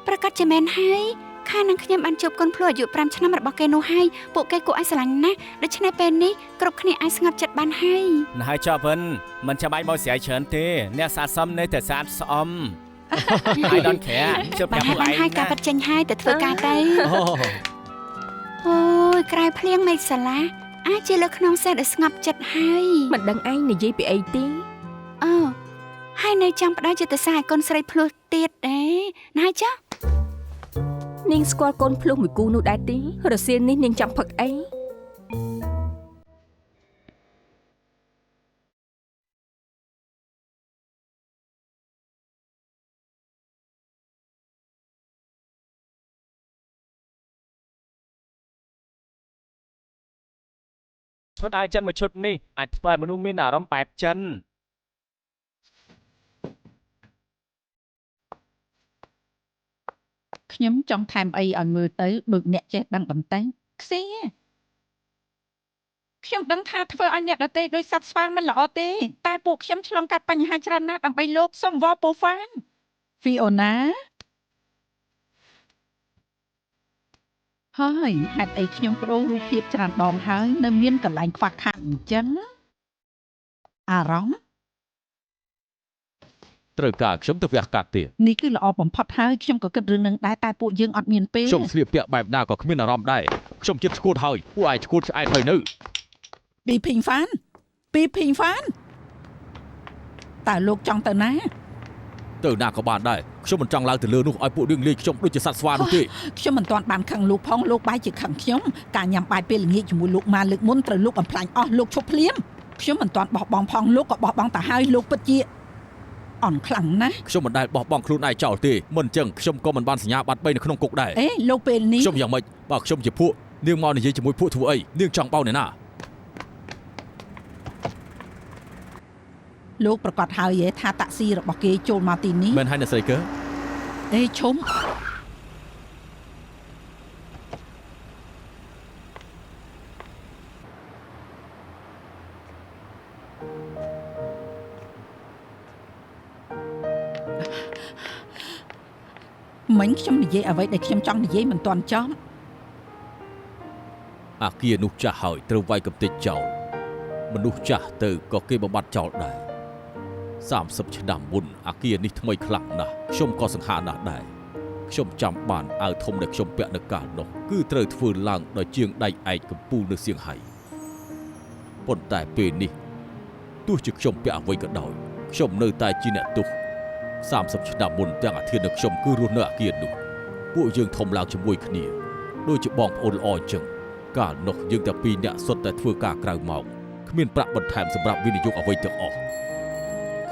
S7: ប្រកាសជាមែនហើយខាងនឹងខ្ញុំបានជួបកូនភ្លោះអាយុ5ឆ្នាំរបស់គេនោះហើយពួកគេគួរឲ្យស្រឡាញ់ណាស់ដូច្នេះពេលនេះគ្រប់គ្នាអាចស្ងប់ចិត្តបានហើយ
S5: ណ៎ហើយចប់វិញមិនចាំបាច់មកស្រាយច្រើនទេអ្នកសាសមនៅតែស្អាតស្អំ I don't care ជប់
S7: បា
S5: ប្
S7: ន
S5: រាប់
S7: ហើយ
S5: ពួកឯង
S7: បានហើយការ
S5: ណា
S7: ប៉ັດចេញហើយទៅធ្វើការទៅ អូយក្រៅភ្លៀងមេឃសាឡាអាចជាលើក្នុងសេះដែលស្ងប់ចិត្តហើយ
S4: មិនដឹងឯងនិយាយពីអីទេ
S7: អូហើយនៅចាំផ្ដាច់ចិត្តសាឲ្យកូនស្រីភ្លោះទៀតដែរណាចា
S4: នាងស្គាល់កូនភ្លុះមួយគូនោះដែរទេរសៀលនេះនាងចាំផឹកអី
S5: ឈុតអាយចិនមួយឈុតនេះអាចធ្វើឲ្យមនុស្សមានអារម្មណ៍បែបចិន
S2: ខ្ញុំចង់ថែមអីឲ្យមើលទៅដូចអ្នកចេះដឹងបន្តិចខ្សែខ្ញុំដឹងថាធ្វើឲ្យអ្នកដទៃដោយសត្វស្វាមិនល្អទេតែពួកខ្ញុំឆ្លងកាត់បញ្ហាច្រើនណាស់ដើម្បីលោកសុំវ៉ាពូហ្វានហ្វីអូណាហើយហេតុអីខ្ញុំប្រូរូបភាពច្រើនដងហើយនៅមានកន្លែងខ្វះខាតអញ្ចឹងអារម្មណ៍
S3: ត្រូវការខ្ញុំទៅវះកាត់ទៀត
S2: នេះគឺល្អបំផុតហើយខ្ញុំក៏គិតរឿងនឹងដែរតែពួកយើងអត់មានពេល
S3: ខ្ញុំស្លៀកពាក់បែបណាក៏គ្មានអារម្មណ៍ដែរខ្ញុំជិតស្គួតហើយពួកឯងស្គួតឆ្អែតហើយនៅ
S2: ពីភីងហ្វានតើលោកចង់ទៅណា
S3: ទៅណាក៏បានដែរខ្ញុំមិនចង់ឡើងទៅលើនោះឲ្យពួករឿងលេងខ្ញុំដូចជាសត្វស្វានោះទេ
S2: ខ្ញុំមិនទាន់បានខឹងលោកផងលោកបាយជាខឹងខ្ញុំការញ៉ាំបាយពេលល្ងាចជាមួយលោកម៉ាលើកមុនត្រូវលោកបំផ្លាញអស់លោកឈប់ភ្លាមខ្ញុំមិនទាន់បោះបង់ផងលោកក៏បោះបង់ទៅហើយលោកពិតជាអន់ខ្លាំងណាស់
S3: ខ្ញុំមិនដែលបោះបង់ខ្លួនឯងចោលទេមិនអញ្ចឹងខ្ញុំក៏មិនបានសញ្ញាបត្រ3នៅក្នុងគុកដែរ
S2: អេលោកពេលនេះ
S3: ខ្ញុំយ៉ាងម៉េចបើខ្ញុំជាពួកនាងមកនិយាយជាមួយពួកធ្វើអីនាងចង់បោកអ្នកណា
S2: លោកប្រកាសហើយថាតាក់ស៊ីរបស់គេចូលមកទីនេះ
S3: មែនហើយអ្នកស្រីកើ
S2: អេឈុំមិញខ្ញុំនិយាយអ្វីដែលខ្ញុំចង់និយាយមិនទាន់ចប់
S3: អាគារនោះចាស់ហើយត្រូវវាយកំទេចចោលមនុស្សចាស់ទៅក៏គេបំបត្តិចោលដែរ30ឆ្នាំមុនអាគារនេះថ្មីខ្លាំងណាស់ខ្ញុំក៏សង្ហាណាស់ដែរខ្ញុំចាំបានអាវធំដែលខ្ញុំពាក់នៅកាលនោះគឺត្រូវធ្វើឡើងដោយជាងដៃឯកកំពូលនៅសៀងហៃប៉ុន្តែពេលនេះទោះជាខ្ញុំពាក់អ្វីក៏ដោយខ្ញុំនៅតែជាអ្នកទោស30ឆ្នាំមុនទាំងអាធាននិងខ្ញុំគឺរស់នៅអាគារនោះពួកយើងធំឡើងជាមួយគ្នាដូចជាបងប្អូនល្អអញ្ចឹងកាលនោះយើងតែ2នាក់សុទ្ធតែធ្វើការក្រៅម៉ោងគ្មានប្រាក់បន្ថែមសម្រាប់វិនិយោគអ្វីទាំងអស់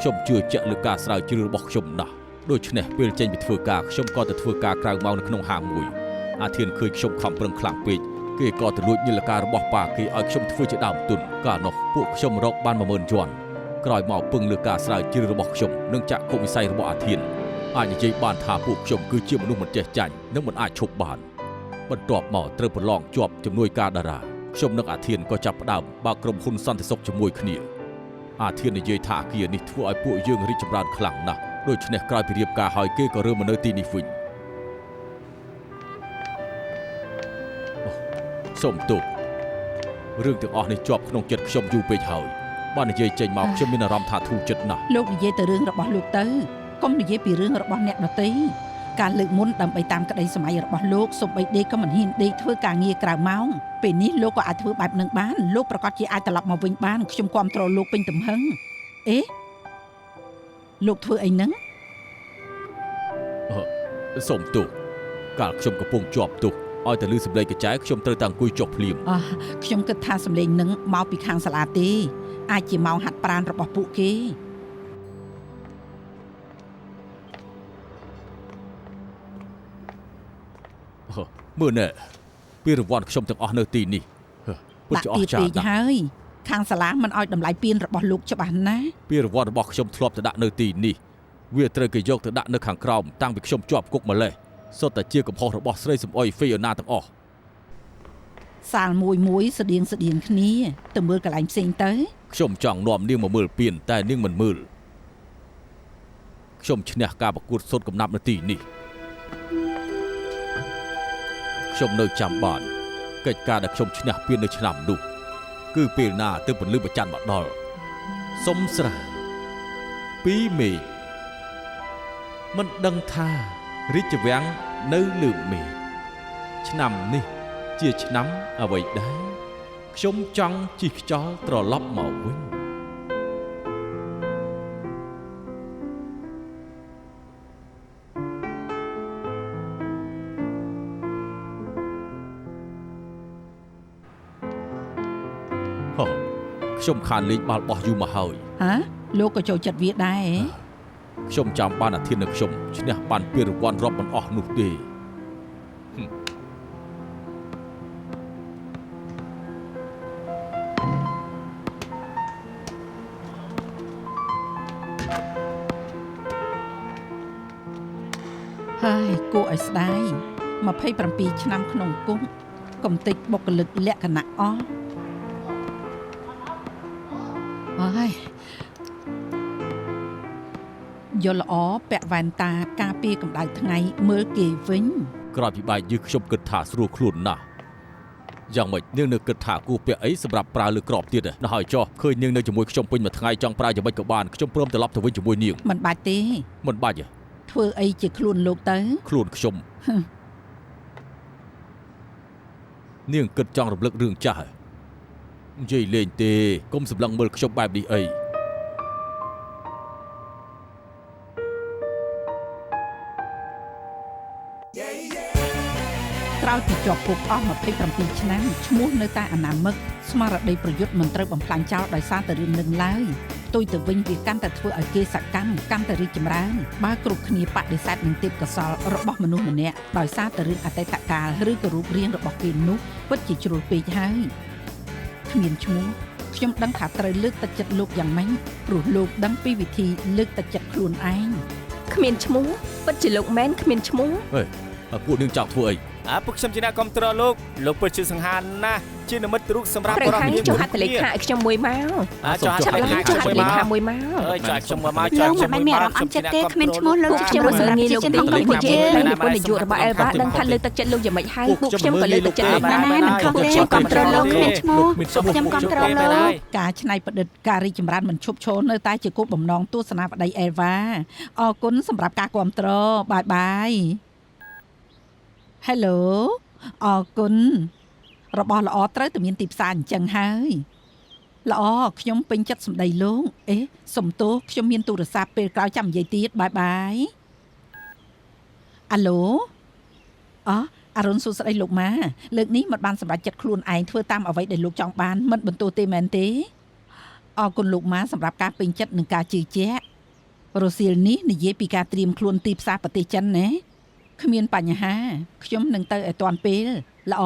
S3: ខ្ញុំជឿជាក់លើការស្រាវជ្រាវរបស់ខ្ញុំណាស់ដូច្នេះពេលចេញពីធ្វើការខ្ញុំក៏ទៅធ្វើការក្រៅម៉ោងនៅក្នុងហាងមួយអាធានឃើញខ្ញុំខំប្រឹងខ្លាំងពេកគេក៏ទៅលួចនាឡិការបស់ប៉ាគេឲ្យខ្ញុំធ្វើជាដើមទុនកាលនោះពួកខ្ញុំរកបាន 10000 យន់ក្រោយមកពឹងលើការស្រាវជ្រាវរបស់ខ្ញុំនិងចក្ខុវិស័យរបស់អាធានអាចនិយាយបានថាពួកខ្ញុំគឺជាមនុស្សមិនចេះចាញ់និងមិនអាចឈប់បានបន្ទាប់មកត្រូវប្រឡងជាប់ជំនួយការតារាខ្ញុំនិងអាធានក៏ចាប់ផ្ដើមបើកក្រុមហ៊ុនសន្តិសុខជាមួយគ្នាអាធាននិយាយថាអាគារនេះធ្វើឲ្យពួកយើងរីកចម្រើនខ្លាំងណាស់ដូច្នេះក្រោយពីរៀបការហើយគេក៏រើមកនៅទីនេះវិញសូមទោសរឿងទាំងអស់នេះជាប់ក្នុងចិត្តខ្ញុំយូរពេកហើយ បើនិយាយចេញមកខ្ញុំមានអារម្មណ៍ថាធូរចិត្តណាស់
S2: លោកនិយាយទៅរឿងរបស់លោកទៅកុំនិយាយពីរឿងរបស់អ្នកដទៃការលើកមុនដើម្បីតាមក្តីសម័យរបស់លោកសូម្បីដេកក៏មិនហ៊ានដេកធ្វើការងារក្រៅម៉ោងពេលនេះលោកក៏អាចធ្វើបែបនឹងបានលោកប្រកាសជាអាចត្រឡប់មកវិញបានខ្ញុំគាំទ្រលោកពេញទំហឹងអេលោកធ្វើអីហ្នឹង
S3: សូមទោសកាលខ្ញុំកំពុងជាប់ទោសឲ្យតែលឺសម្លេងកញ្ចែខ្ញុំត្រូវតែអង្គុយចុះភ្លាម
S2: ខ្ញុំគិតថាសម្លេងហ្នឹងមកពីខាងសាលាទេអាចជាម៉ោងហាត់ប្រាណរបស់ពួកគេ
S3: មើលណែពីរង្វាន់ខ្ញុំទាំងអស់នៅទីនេះពុតជាអស្ចារ្យណាស់
S2: ហើយខាងសាលាមិនឲ្យតម្លៃពានរបស់លោកច្បាស់ណាស់
S3: ពីរង្វាន់របស់ខ្ញុំធ្លាប់ទៅដាក់នៅទីនេះវាត្រូវគេយកទៅដាក់នៅខាងក្រោមតាំងពីខ្ញុំជាប់គុកម្លេះសុទ្ធតែជាកំហុសរបស់ស្រីសំអុយហ្វីអូណាទាំងអស់
S2: សាលមួយស្តៀងគ្នាទៅមើលកន្លែងផ្សេងទៅ
S3: ខ្ញុំចង់នាំនាងមកមើលពានតែនាងមិនមើលខ្ញុំឈ្នះការប្រកួតសូត្រកំណាប់នៅទីនេះខ្ញុំនៅចាំបានកិច្ចការដែលខ្ញុំឈ្នះពាននៅឆ្នាំនោះគឺពេលណាទើបពន្លឺប្រច័ណ្ឌមកដល់សុំស្រាពីមេឃមិនដឹងថារាជវាំងនៅលើមេឃឆ្នាំនេះជាឆ្នាំអ្វីដែរខ្ញុំចង់ជិះខ្យល់ត្រឡប់មកវិញខ្ញុំខានលេងបាល់បោះយូរមកហើយ
S2: លោកក៏ចូលចិត្តវាដែរ
S3: ខ្ញុំចាំបានអាធិននឹងខ្ញុំឈ្នះបានពានរង្វាន់រាប់មិនអស់នោះទេ
S2: ហើយគួរឲ្យស្ដាយ27ឆ្នាំក្នុងគុកកំតិចបុគ្គលិកលក្ខណៈអស់ហើយយល់ល្អពាក់វ៉ែនតាការពារកម្ដៅថ្ងៃមើលគេវិញ
S3: ក្រោយពីបាយយឺខ្ញុំគិតថាស្រួលខ្លួនណាស់យ៉ាងម៉េចនាងនៅគិតថាគួរពាក់អីសម្រាប់ប្រើលើក្របទៀតដល់ហើយចុះឃើញនាងនៅជាមួយខ្ញុំពេញមួយថ្ងៃចង់ប្រើយ៉ាងម៉េចក៏បានខ្ញុំព្រមត្រឡប់ទៅវិញជាមួយនាង
S2: មិនបាច់ទេ
S3: មិនបាច់ទេ
S2: ធ្វើអីជាខ្លួនលោកទៅ
S3: ខ្លួនខ្ញុំនាងគិតចង់រំលឹករឿងចាស់និយាយលេងទេកុំសម្លឹងមើលខ្ញុំបែបនេះអី
S2: ក្រោយពីជាប់គុកអស់27ឆ្នាំឈ្មោះនៅតែអនាមិកស្មារតីប្រយុទ្ធមិនត្រូវបំផ្លាញចោលដោយសារតែរឿងនឹងឡើយផ្ទុយទៅវិញវាកាន់តែធ្វើឲ្យគេសកម្មកាន់តែរីកចម្រើនបើគ្រប់គ្នាបដិសេធនឹងទេពកោសល្យរបស់មនុស្សម្នាក់ដោយសារតែរឿងអតីតកាលឬក៏រូបរាងរបស់គេនោះពិតជាជ្រុលពេកហើយគ្មានឈ្មោះខ្ញុំដឹងថាត្រូវលើកទឹកចិត្តលោកយ៉ាងម៉េចព្រោះលោកដឹងពីវិធីលើកទឹកចិត្តខ្លួនឯង
S4: គ្មានឈ្មោះពិតជាលោកមែនគ្មានឈ្មោះ
S3: ពួកនាងចង់ធ្វើអី
S5: ពួកខ្ញុំជាអ្នកគ្រប់គ្រងលោកពិតជាសង្ហាណាស់ជានិមិត្តរូបសម្រាប់
S4: បរិយាចុះហត្ថលេខាឲ្យខ្ញុំមួយមក
S5: ចុះហត្ថលេខា
S4: មួយមក
S5: ចុះខ្ញុំមក
S7: ចុះខ្ញុំមិនមានអារម្មណ៍អន់ចិត្តទេគ្មានឈ្មោះលោក
S4: ខ្ញុំមិនងាយលោកទីនិពន្ធនាយករបស់អេវ៉ាដឹងថាលើកទឹកចិត្តលោកយ៉ាងម៉េចហើយពួកខ្ញុំក៏លើកទឹកចិត្តលោកដែរ
S7: មិនខុសទេខ្ញុំគ្រប់គ្រងលោកគ្មានឈ្មោះខ្ញុំគ្រប់គ្រងលោក
S2: ការច្នៃប្រឌិតការរីកចម្រើនមិនឈប់ឈរនៅតែជាគោលបំណងទស្សនាវដ្តីអេវ៉ាអរគុណសម្រាប់ការគ្រប់គ្រងបាយបាយ Hello អរគុណរបស់ល្អត្រូវតែមានទីផ្សារអញ្ចឹងហើយល្អខ្ញុំពេញចិត្តសម្ដីលោកសុំទោសខ្ញុំមានទូរស័ព្ទពេលក្រោយចាំនិយាយទៀតបាយបាយអាឡូអរុនសួស្ដីលោកម៉ាលើកនេះមិនបានសម្រេចចិត្តខ្លួនឯងធ្វើតាមអ្វីដែលលោកចង់បានមិនបន្ទោសទេមែនទេអរគុណលោកម៉ាសម្រាប់ការពេញចិត្តនិងការជឿជាក់រសៀលនេះនិយាយពីការត្រៀមខ្លួនទីផ្សារប្រទេសចិនណាគ្មានបញ្ហាខ្ញុំនឹងទៅឲ្យទាន់ពេលល្អ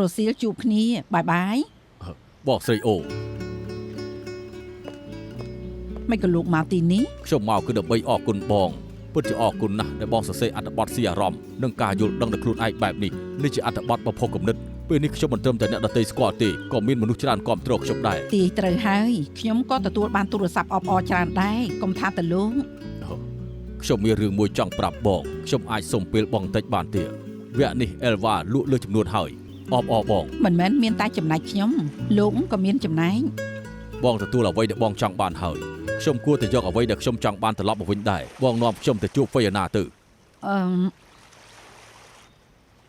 S2: រសៀលជួបគ្នាបាយបាយ
S3: បងស្រីអូ
S2: មិនក៏លោកមកទីនេះ
S3: ខ្ញុំមកគឺដើម្បីអរគុណបងពិតជាអរគុណណាស់ដែលបងសរសេរអត្ថបទស៊ីអារម្មណ៍និងការយល់ដឹងដល់ខ្លួនឯងបែបនេះនេះជាអត្ថបទបំផុសគំនិតពេលនេះខ្ញុំមិនត្រឹមតែអ្នកដទៃស្គាល់ទេក៏មានមនុស្សច្រើនគាំទ្រខ្ញុំដែរ
S2: ទីត្រូវហើយខ្ញុំក៏ទទួលបានទូរស័ព្ទអបអរច្រើនដែរកុំថាតែលោក
S3: ខ្ញុំមានរឿងមួយចង់ប្រាប់បងខ្ញុំអាចសុំពេលបងបន្តិចបានទេវគ្គនេះអេលវ៉ាលក់លើចំនួនហើយអបអរបង
S2: មិនមែនមានតែចំណែកខ្ញុំលោកក៏មានចំណែក
S3: បងទទួលអ្វីដែលបងចង់បានហើយខ្ញុំគួរតែយកអ្វីដែលខ្ញុំចង់បានត្រឡប់មកវិញដែរបងនាំខ្ញុំទៅជួបហ្វេណាទៅ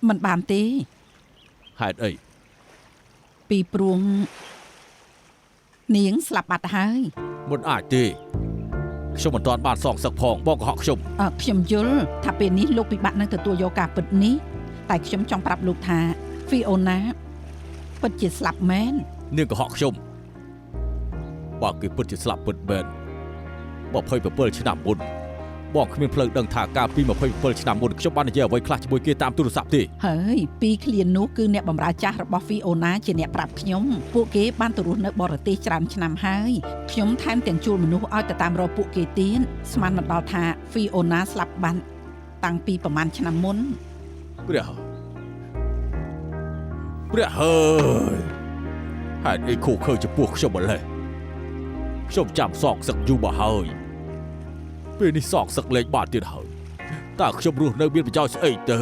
S2: មិនបានទេ
S3: ហេតុអី
S2: ពីព្រោះនាងស្លាប់បាត់ហើយ
S3: មិនអាចទេខ្ញុំមិនទាន់បានសងសឹកផងបងកុហកខ្ញុំ
S2: ខ្ញុំយល់ថាពេលនេះលោកពិបាកនឹងទទួលយកការពិតនេះតែខ្ញុំចង់ប្រាប់លោកថា Fiona ពិតជាស្លាប់មែន
S3: នាងកុហកខ្ញុំបើគេពិតជាស្លាប់ពិតមែន27ឆ្នាំមុនបងគ្មានផ្លូវដឹងថាកាលពី27ឆ្នាំមុនខ្ញុំបាននិយាយអ្វីខ្លះជាមួយគេតាមទូរស័ព្ទទេ
S2: ហើយពីឃ្លាននោះគឺអ្នកបម្រើចាស់របស់ Fiona ជាអ្នកប្រាប់ខ្ញុំពួកគេបានទៅរស់នៅបរទេសច្រើនឆ្នាំហើយខ្ញុំថែមទាំងជួលមនុស្សឲ្យទៅតាមរកពួកគេទៀតស្មានមិនដល់ថា Fiona ស្លាប់បាត់តាំងពីប្រហែលឆ្នាំមុន
S3: ព្រះហើយហេតុអីខូខើចំពោះខ្ញុំម្ល៉េះខ្ញុំចាំសងសឹកយូរមកហើយពេលនេះសងសឹកលេងបានទៀតហើយតើខ្ញុំរស់នៅមានប្រយោជន៍ស្អីទៅ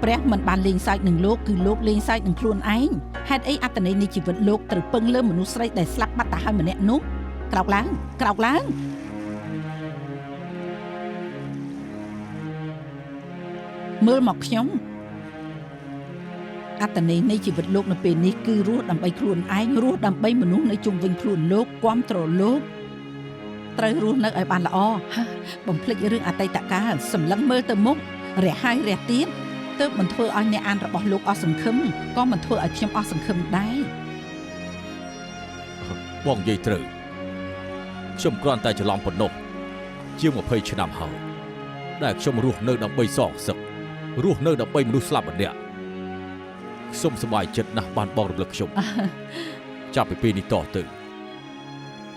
S2: ព្រះមិនបានលេងសើចនឹងលោកគឺលោកលេងសើចនឹងខ្លួនឯងហេតុអីអត្តន័យនៃជីវិតលោកត្រូវពឹងលើមនុស្សស្រីដែលស្លាប់បាត់ទៅហើយម្នាក់នោះក្រោកឡើងមើលមកខ្ញុំអត្តន័យនៃជីវិតលោកនៅពេលនេះគឺរស់ដើម្បីខ្លួនឯងរស់ដើម្បីមនុស្សនៅជុំវិញខ្លួនលោកគាំទ្រលោកត្រូវរស់នៅឲ្យបានល្អបំភ្លេចរឿងអតីតកាលសម្លឹងមើលទៅមុខរះហើយរះទៀតទើបមិនធ្វើឲ្យអ្នកអានរបស់លោកអស់សង្ឃឹមក៏មិនធ្វើឲ្យខ្ញុំអស់សង្ឃឹមដែរ
S3: បងនិយាយត្រូវខ្ញុំគ្រាន់តែច្រឡំប៉ុណ្ណោះជាង20ឆ្នាំហើយដែលខ្ញុំរស់នៅដើម្បីសងសឹករស់នៅដើម្បីមនុស្សស្លាប់ម្នាក់ខ្ញុំសប្បាយចិត្តណាស់បានបងរំលឹកខ្ញុំចាប់ពីពេលនេះតទៅ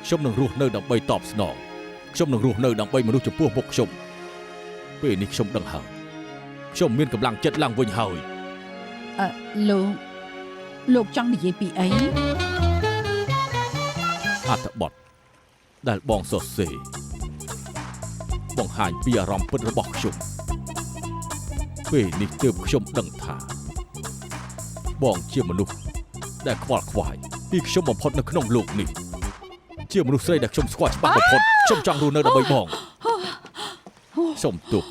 S3: ខ្ញុំនឹងរស់នៅដើម្បីតបស្នងខ្ញុំនឹងរស់នៅដើម្បីមនុស្សចំពោះមុខខ្ញុំពេលនេះខ្ញុំដឹងហើយខ្ញុំមានកម្លាំងចិត្តឡើងវិញហើយ
S2: លោកចង់និយាយពីអី
S3: អត្ថបទដែលបងសរសេរបង្ហាញពីអារម្មណ៍ពិតរបស់ខ្ញុំពេលនេះទើបខ្ញុំដឹងថាបងជាមនុស្សដែលខ្វល់ខ្វាយពីខ្ញុំបំផុតនៅក្នុងโลกនេះជាមនុស្សស្រីដែលខ្ញុំស្គាល់ច្បាស់បំផុតខ្ញុំចង់រស់នៅដើម្បីបងខ្ញុំទោះ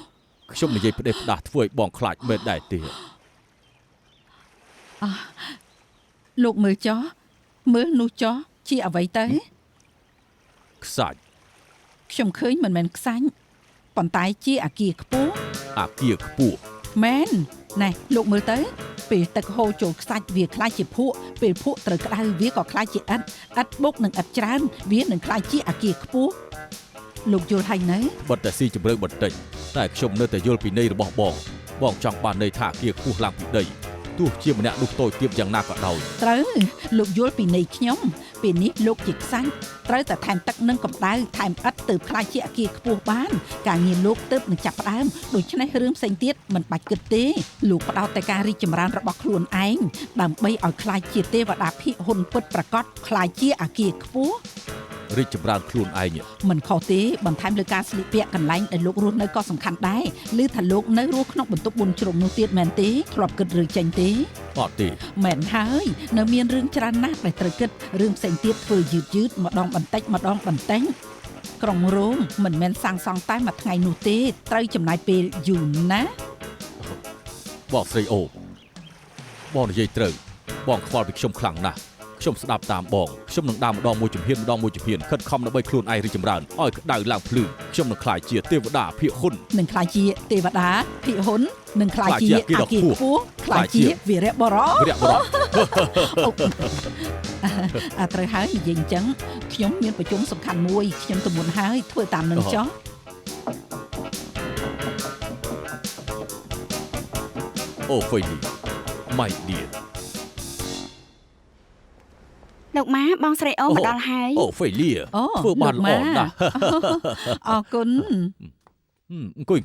S3: ខ្ញុំនិយាយផ្ដេសផ្ដាស់ធ្វើឲ្យបងខ្លាចមែនដែរទេ
S2: លោកមើលចោះមើលនោះចោះជាអ្វីទៅ
S3: ខ្សាច់
S2: ខ្ញុំឃើញមិនមែនខ្សាច់ប៉ុន្តែជាអាគារខ្ពស់មែនណែលោកមើលទៅពេលទឹកហូរចូលខ្សាច់វាខ្លាចជាភក់ពេលភក់ត្រូវក្តៅវាក៏ខ្លាចជាឥដ្ឋបុកនឹងឥដ្ឋច្រើនវានឹងខ្លាចជាអាគារខ្ពស់លោកយល់ហើយនៅ
S3: បិទតែស៊ីជម្រៅបន្តិចតែខ្ញុំនៅតែយល់ពីន័យរបស់បងចង់បានន័យថាអាគារខ្ពស់ឡើងពីដីទោះជាម្នាក់នោះតូចទាបយ៉ាងណាក៏ដោយ
S2: ត្រូវលោកយល់ពីន័យខ្ញុំពេលនេះលោកជាខ្សាច់ត្រូវតែថែមទឹកនិងកម្ដៅថែមឥដ្ឋទៅខ្លាចជាអាគារខ្ពស់បានការងារលោកទើបនឹងចាប់ផ្ដើមដូច្នេះរឿងផ្សេងទៀតមិនបាច់គិតទេលោកផ្ដោតតែការរីកចម្រើនរបស់ខ្លួនឯងដើម្បីឲ្យខ្លាចជាទេវតាភិហ៊ុនពិតប្រាកដខ្លាចជាអាគារខ្ពស់
S3: រីកចម្រើនខ្លួនឯង
S2: មិនខុសទេបន្ថែមលើការស្លៀកពាក់កន្លែងដែលលោករស់នៅក៏សំខាន់ដែរឬថាលោកនៅរស់ក្នុងបន្ទប់4ជ្រុងនោះទៀតមែនទេធ្លាប់គិតរឿងចេញទេ
S3: អត់ទេ
S2: មែនហើយនៅមានរឿងច្រើនណាស់ដែលត្រូវគិតរឿងផ្សេងទៀតធ្វើយឺតម្ដងបន្តិចក្រុងរ៉ូមមិនមែនសាងសង់តែមួយថ្ងៃនោះទេត្រូវចំណាយពេលយូរណាស់
S3: បងស្រីអូបងនិយាយត្រូវបងខ្វល់ពីខ្ញុំខ្លាំងណាស់ខ្ញុំស្ដាប់តាមបងខ្ញុំនឹងដើរម្ដងមួយជំហានខិតខំដើម្បីខ្លួនឯងរីកចម្រើនឲ្យក្តៅឡើងភ្លឺខ្ញុំនឹងក្លាយជាទេវតាភិហ៊ុន
S2: នឹងក្លាយជាទេវតាភិហ៊ុននឹងក្លាយជាអាគារខ្ពស់ក្លាយជាវីរៈបរោះត្រូវហើយនិយាយអញ្ចឹងខ្ញុំមានប្រជុំសំខាន់មួយខ្ញុំទៅមុនហើយធ្វើតាមនឹងចុះ
S3: អូហ្វេលីម៉ៃឌៀ
S7: លោកម៉ាបងស្រីអូមកដល់ហើយ
S3: អូហ្វេលីធ្វើបានល្អណាស់
S2: អរគុណ
S3: អង្គុយ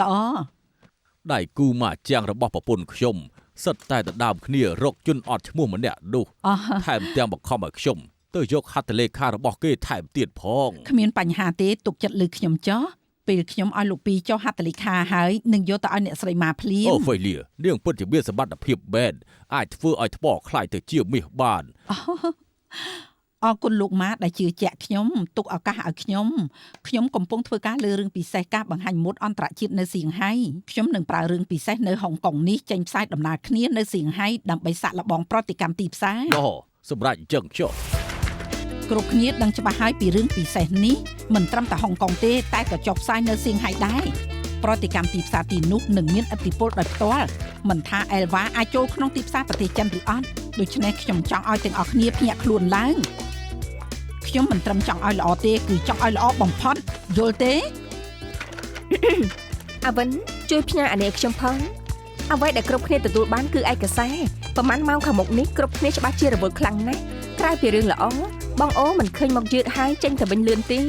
S2: ល្អ
S3: ដៃគូម៉ាចាំងរបស់ប្រពន្ធខ្ញុំសិតតែដណ្ដើមគ្នារកជនអត់ឈ្មោះម្នាក់នោះថែមទាំងបង្ខំឲ្យខ្ញុំទៅយកហត្ថលេខារបស់គេថែមទៀតផង
S2: គ្មានបញ្ហាទេទុកចិត្តលើខ្ញុំចុះ ពេលខ្ញុំឲ្យលោកពីរចុះហត្ថលេខាហើយនឹងយកទៅឲ្យអ្នកស្រីម៉ាភ្លាម
S3: អូហ្វេលៀនាងពិតជាមានសមត្ថភាពបែនអាចធ្វើឲ្យថ្មខ្លាយទៅជាមាសបាន
S2: អរគុណលោកម៉ាដែលជឿជាក់ខ្ញុំទុកឱកាសឲ្យខ្ញុំកំពុងធ្វើការលើរឿងពិសេសការបង្ហាញម៉ូដអន្តរជាតិនៅសៀងហៃខ្ញុំនឹងប្រើរឿងពិសេសនៅហុងកុងនេះចេញផ្សាយដំណើរគ្នានៅសៀងហៃដើម្បីសាក់លបងប្រតិកម្មទីផ្សារ
S3: អូសម្រាប់អញ្ចឹងចុះ
S2: គ្រប់គ្នាដឹងច្បាស់ហើយពីរឿងពិសេសនេះមិនត្រឹមតែហុងកុងទេតែក៏ចុះផ្សាយនៅសៀងហៃដែរប្រតិកម្មទីផ្សារទីនោះនឹងមានឥទ្ធិពលដោយផ្ទាល់មិនថាអែលវ៉ាអាចចូលក្នុងទីផ្សារប្រទេសចិនឬអត់ដូច្នេះខ្ញុំចង់ឲ្យទាំងអស់គ្នាភ្ញាក់ខ្លួនឡើងខ្ញុំមិនត្រឹមចង់ឲ្យល្អទេគឺចង់ឲ្យល្អបំផុតយល់ទេ
S4: អាវិនជួយផ្ញើអានេះខ្ញុំផងអ្វីដែលគ្រប់គ្នាទទួលបានគឺឯកសារប្រហែលម៉ោងខាងមុខនេះគ្រប់គ្នាច្បាស់ជារវល់ខ្លាំងណាស់ក្រៅពីរឿងល្អបងអូមិនឃើញមកយឺតហើយចេញទៅវិញលឿនទេ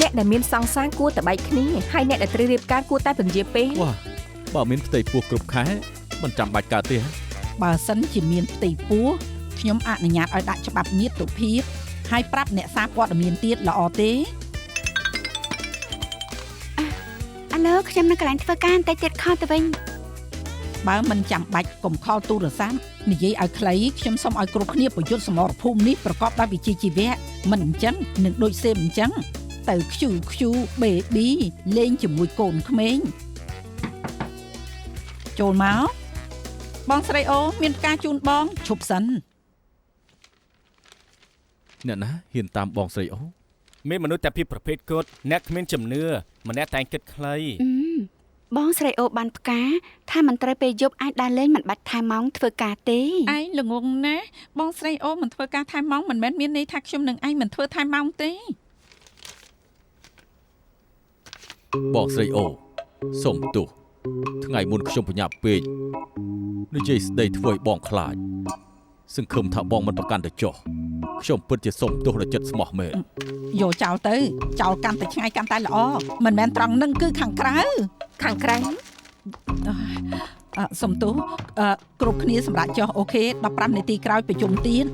S4: អ្នកដែលមានសង្សារគួរតែបែកគ្នាហើយអ្នកដែលត្រូវរៀបការគួរតែពន្យាពេល
S3: វ៉ាបើមានផ្ទៃពោះគ្រប់ខែមិនចាំបាច់កើតទេ
S2: បើសិនជាមានផ្ទៃពោះខ្ញុំអនុញ្ញាតឲ្យដាក់ច្បាប់មាតុភាពហើយប្រាប់អ្នកសារព័ត៌មានទៀតល្អទេ
S7: ឥឡូវខ្ញុំនៅកន្លែងធ្វើការតែទៀតខលទៅវិញ
S2: បើមិនចាំបាច់កុំខលទូរស័ព្ទនិយាយឲ្យខ្លីខ្ញុំសូមឲ្យគ្រប់គ្នាប្រយុទ្ធសមរភូមិនេះប្រកបដោយវិជ្ជាជីវៈមិនអញ្ចឹងនឹងដូចសេមអញ្ចឹងទៅខ្ជូ baby លេងជាមួយកូនក្មេងចូលមកបងស្រីអូមានផ្កាជូនបងឈប់សិន
S3: អ្នកណាហ៊ានតាមបងស្រីអូ
S5: មានមនុស្សតែពីប្រភេទគត់អ្នកគ្មានជំនឿម្នាក់តែងគិតខ្លី
S7: បងស្រីអូបានផ្កាថាមិនត្រូវពេលយប់អាចដើរលេងមិនបាច់ថែម៉ោងធ្វើការទេ
S2: ឯងល្ងងណាបងស្រីអូមិនធ្វើការថែម៉ោងមិនមែនមានន័យថាខ្ញុំនឹងឯងមិនធ្វើថែម៉ោងទេ
S3: បងស្រីអូសុំទោសថ្ងៃមុនខ្ញុំបញ្ញាប់ពេកនិយាយស្ដីធ្វើឲ្យបងខ្លាចសង្ឃឹមថាបងមិនប្រកាន់ទៅចុះខ្ញុំពិតជាសុំទោសដល់ចិត្តស្មោះមែន
S2: យកចោលទៅចោលកាន់តែឆ្ងាយកាន់តែល្អមិនមែនត្រង់នឹងគឺខាងក្រៅ សុំទោសគ្រប់គ្នាសម្រាប់ចុះអូខេ15នាទីក្រោយប្រជុំទៀត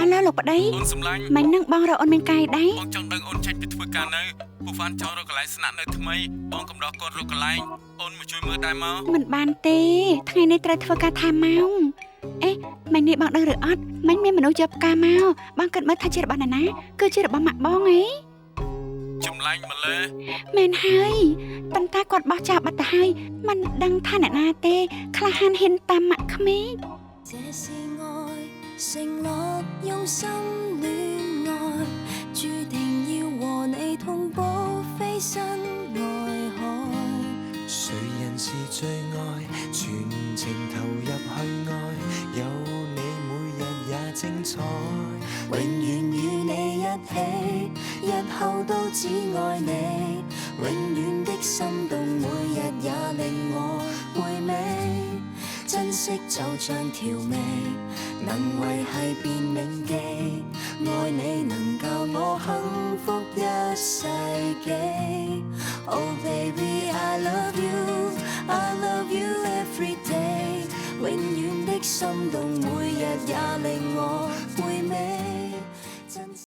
S7: ឥឡូវលោកប្តី
S6: អូនសម្លាញ់
S7: មិននឹងបងរកអូនមានកាយដែរ
S6: បងចង់ដឹងអូនចេញពីធ្វើការនៅពូហ្វានចង់រកកន្លែងស្នាក់នៅថ្មីបងកំដរគាត់រកកន្លែងអូនមកជួយមើលដែរមក
S7: មិនបានទេថ្ងៃនេះត្រូវធ្វើការថែម៉ោងអេមិននេះបងដឹងឬអត់មិនមានមនុស្សយកផ្កាមកបងគិតមើលថាជារបស់ណាគឺជារបស់ម៉ាក់បងអី
S6: ចម្លាញ់ម្លេះ
S7: មែនហើយប៉ុន្តែគាត់បោះចោលបាត់ទៅហើយមិនដឹងថាអ្នកណាទេក្លាហានហ៊ានតាមម៉ាក់ក្មេង
S8: 這是愛，承諾用心戀愛，注定要和你同步飛身外海。
S1: 誰人是最愛，全情投入去愛，有你每日也精彩，永遠與你一起，日後都只愛你，永遠的心動每日也令我回味。珍惜就像調味，能維繫便銘記，愛你能教我幸福一世紀。Oh baby I love you I love you every day，永遠的心動每日也令我回味。